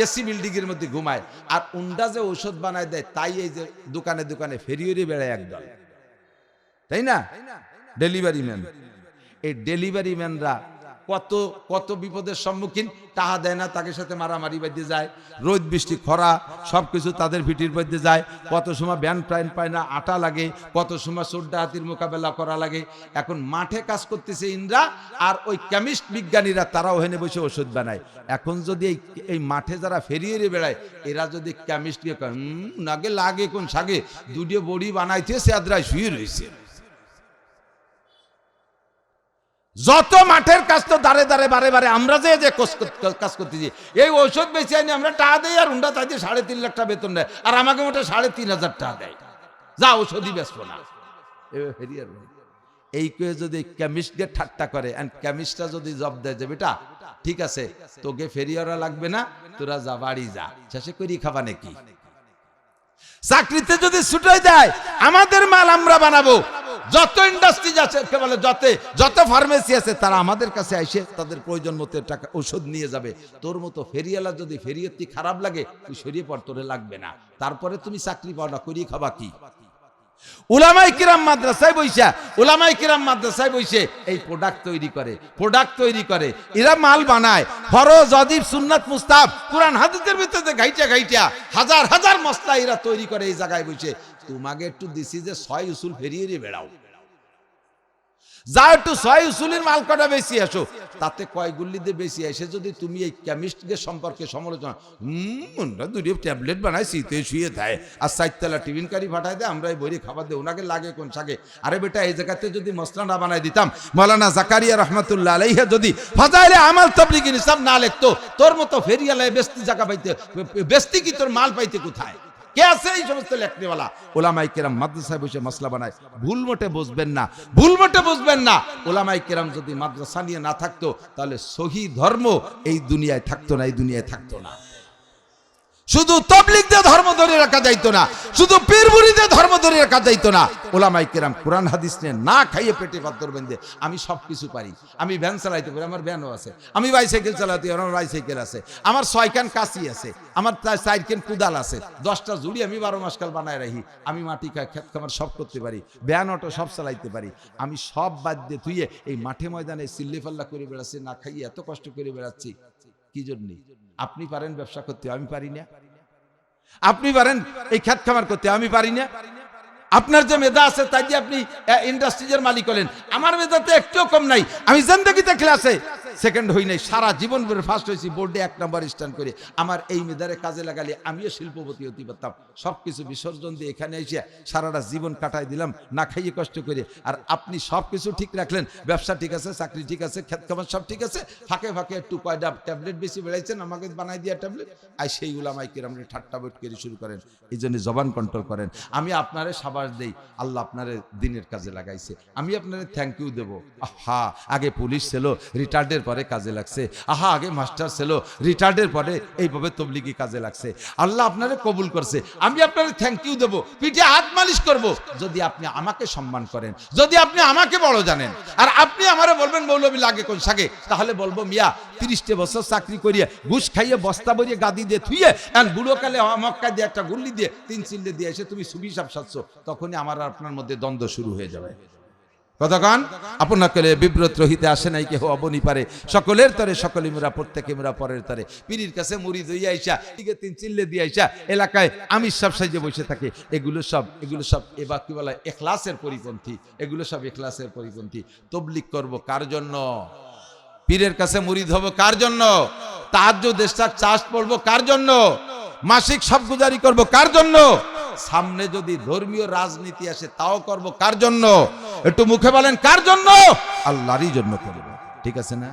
এসি বিল্ডিং এর মধ্যে ঘুমায়। আর উন্ডা যে ঔষধ বানায় দেয়, তাই এই যে দোকানে ফেরিয়ে বেড়ায় একদল, তাই না? Delivery man. এই ডেলিভারি ম্যানরা কত বিপদের সম্মুখীন। টাকা দেয় না, তাকে সাথে মারামারি বাঁধতে যায়, রোদ বৃষ্টি খরা সবকিছু তাদের ভিটির মধ্যে যায়। কত সময় ব্যান প্রাইন পায় না, আটা লাগে, কত সময় চোর ডাকাতির মোকাবেলা করা লাগে। এখন মাঠে কাজ করতেছে ইন্দ্রা, আর ওই কেমিস্ট বিজ্ঞানীরা তারাও হেনে বসে ওষুধ বানায়। এখন যদি এই মাঠে যারা ফেরিয়ে বেড়ায়, এরা যদি কেমিস্টকে নাগে লাগে কোন সাগে, দুটো বড়ি বানাইতে সে আদ্রায় শুয়ে রয়েছে। যত মাঠের কাজ তো দাঁড়ে বারে আমরা যে কাজ করতেছি, এই ঔষধ বেশি আনি আমরা টাকা দেয়, আর উন্ডা তাই 3.5 লাখ টাকা বেতন দেয়, আর আমাকে মোটে 3,500 টাকা দেয়, যা ঔষধই বেচবো না। এই কে যদি কেমিস্টকে ঠাট্টা করে, কেমিস্টটা যদি জব দেয় যে বেটা ঠিক আছে, তোকে ফেরিয়ারা লাগবে না, তোরা যা বাড়ি যা, শেষে করি খাবা নাকি? চাকরিতে যদি ছুটে যায়, আমাদের মাল আমরা বানাবো। যত ইন্ডাস্ট্রি আছে, বলে যত ফার্মেসি আছে, তারা আমাদের কাছে এসে তাদের প্রয়োজন মতো টাকা ঔষধ নিয়ে যাবে। তোর মতো ফেরিয়ালা যদি ফেরিয়তি খারাপ লাগে, তুই সরিয়ে পড়, তোরে লাগবে না। তারপরে তুমি চাকরি পাও না, করিয়ে খাবা কি? উলামায়ে কিরাম মাদ্রাসায় বইসা, উলামায়ে কিরাম মাদ্রাসায় বইসে এই প্রোডাক্ট তৈরি করে, এরা মাল বানায়। ফরজ, ওয়াজিব, সুন্নাত, মুস্তাহাব, কোরআন হাদিসের ভিতরে ঘাইটা হাজার হাজার মসলা এরা তৈরি করে এই জায়গায় বসে। তোমাকে একটু দিছি যে 6 উসুল ফেরিয়ে বেড়াও, যা একটু 6 উসুলের মাল কটা বেশি আসো, তাতে কয় গুল্লি দিয়ে বেশি আসে। যদি তুমি এই কেমিস্ট্রির সম্পর্কে সমালোচনা, দুটো ট্যাবলেট বানাইছি তো শুয়ে দেয়, আর 4 টিফিন কারি ফাটাই দেয়, আমরা এই বইরে খাবার দেয়, ওনাকে লাগে কোন শাকে। আরে বেটা, এই জায়গাতে যদি মশলা না বানাই দিতাম, মাওলানা জাকারিয়া রহমাতুল্লাহ আলাইহি যদি ফাজাইলে আমাল তাবলিগি নিসাব না লিখতো, তোর মতো ফেরিয়ালায় বেস্তি জায়গা পাইতে, বেস্তি কি তোর মাল পাইতে কোথায়? কে আছে এই সমস্ত লেখনেওয়ালা? ওলামায়ে কেরাম মাদ্রাসায় বসে মসলা বানায়। ভুল মোটে বুঝবেন না। ওলামায়ে কেরাম যদি মাদ্রাসা নিয়ে না থাকতো, তাহলে সহি ধর্ম এই দুনিয়ায় থাকতো না। শুধু তাবলীগদের ধর্ম ধরে রাখা যাইতো না, শুধু পীর মুরিদের ধর্ম ধরে রাখা যাইতো না। ওলামায়ে কেরাম কোরআন হাদিস নিয়ে না খাইয়ে পেটে পাথর বেঁধে, আমি সব কিছু পারি, আমি ভ্যান চালাইতে পারি, আমার ভ্যানও আছে, আমি বাইসাইকেল চালাতে পারি, আমার বাইসাইকেল আছে, আমার 6 কান কাঁচি আছে, আমার 4 কান কুদাল আছে, 10টা জুড়ি আমি 12 মাস কাল বানায় রাখি, আমি মাটি খেত খামার সব করতে পারি, ভ্যান অটো সব চালাইতে পারি। আমি সব বাদ দিয়ে তুইয়ে এই মাঠে ময়দানে চিল্লি পাল্লা করে বেড়াচ্ছি, না খাইয়ে এত কষ্ট করে বেড়াচ্ছি কি জন্যে? আপনি পারেন ব্যবসা করতে, আমি পারি না। আপনি পারেন এই খেত খামার করতে, আমি পারি না। আপনার যে মেধা আছে তাই দিয়ে আপনি ইন্ডাস্ট্রিজের মালিক হলেন, আমার মেধাতে একটুও কম নাই। আমি জিন্দেগিতে ক্লাসে সেকেন্ড হই নাই, সারা জীবন ধরে ফার্স্ট হয়েছি, বোর্ডে 1 নম্বর স্ট্যান্ড করে। আমার এই মেধারে কাজে লাগালে আমিও শিল্পপতি হতে পারতাম। সবকিছু বিসর্জন দিয়ে এখানে এসে সারাটা জীবন কাটাই দিলাম না খাইয়ে কষ্ট করে। আর আপনি সবকিছু ঠিক রাখলেন, ব্যবসা ঠিক আছে, চাকরি ঠিক আছে, খেত খামার সব ঠিক আছে, ফাঁকে ফাঁকে একটু কয়টা ট্যাবলেট বেশি বেড়াইছেন, আমাকে বানাই দিয়া ট্যাবলেট, আর সেই উলামায়ে কেরামের ঠাট্টা বৈট করে শুরু করেন। এই জন্য জবান কন্ট্রোল করেন। আমি আপনারে সাবাস দেই, আল্লাহ আপনারে দিনের কাজে লাগাইছে, আমি আপনারে থ্যাংক ইউ দেবো। আহা, আগে পুলিশ ছিল, রিটায়ার্ডের পরে কাজে লাগছে। আহা, আগে মাস্টার ছিল, রিটায়ার্ডের পরে এইভাবে তবলিগি কাজে লাগছে। আল্লাহ আপনারে কবুল করছে, আমি আপনারে থ্যাংক ইউ দেবো, পিঠে হাত মালিশ করবো, যদি আপনি আমাকে সম্মান করেন, যদি আপনি আমাকে বড় জানেন। আর আপনি আমারে বলবেন মৌলবী লাগে কোন শাকে, তাহলে বলবো মিয়া 30 বছর চাকরি করিয়ে ঘুষ খাইয়ে বস্তা ভরিয়ে গাদি দিয়ে থুইয়ে বুড়ো কালে মক্কা দিয়ে একটা গুল্লি দিয়ে 3 চিল্লে দিয়ে এসে তুমি সুবি সাপ সাজছো, তখনই আমার আর আপনার মধ্যে দ্বন্দ্ব শুরু হয়ে যাবে। কতক্ষণ আপনাকে বিব্রত রহিতে আসে নাই কেহ অবনি পারে, সকলের তরে সকলে মোরা, প্রত্যেকে মোরা পরের তরে। পীরির কাছে মুরিদ হইয়া আইসা দিকে 3 চিল্লে দিয়ে আইসা এলাকায় আমি সব সাইজে বসে থাকে, এগুলো সব এবার কি বলা ইখলাসের পরিপন্থী, এগুলো সব ইখলাসের পরিপন্থী। তবলিগ করব কার জন্য? পীরের কাছে মুরিদ হব কার জন্য? তাহাজ্জুদ ইশরাক চাষ পড়ব কার জন্য? মাসিক সব গুজারি করব কার জন্য? সামনে যদি ধর্মীয় রাজনীতি আসে তাও করব কার জন্য? একটু মুখে বলেন কার জন্য? আল্লাহরই জন্য করব। ঠিক আছে না?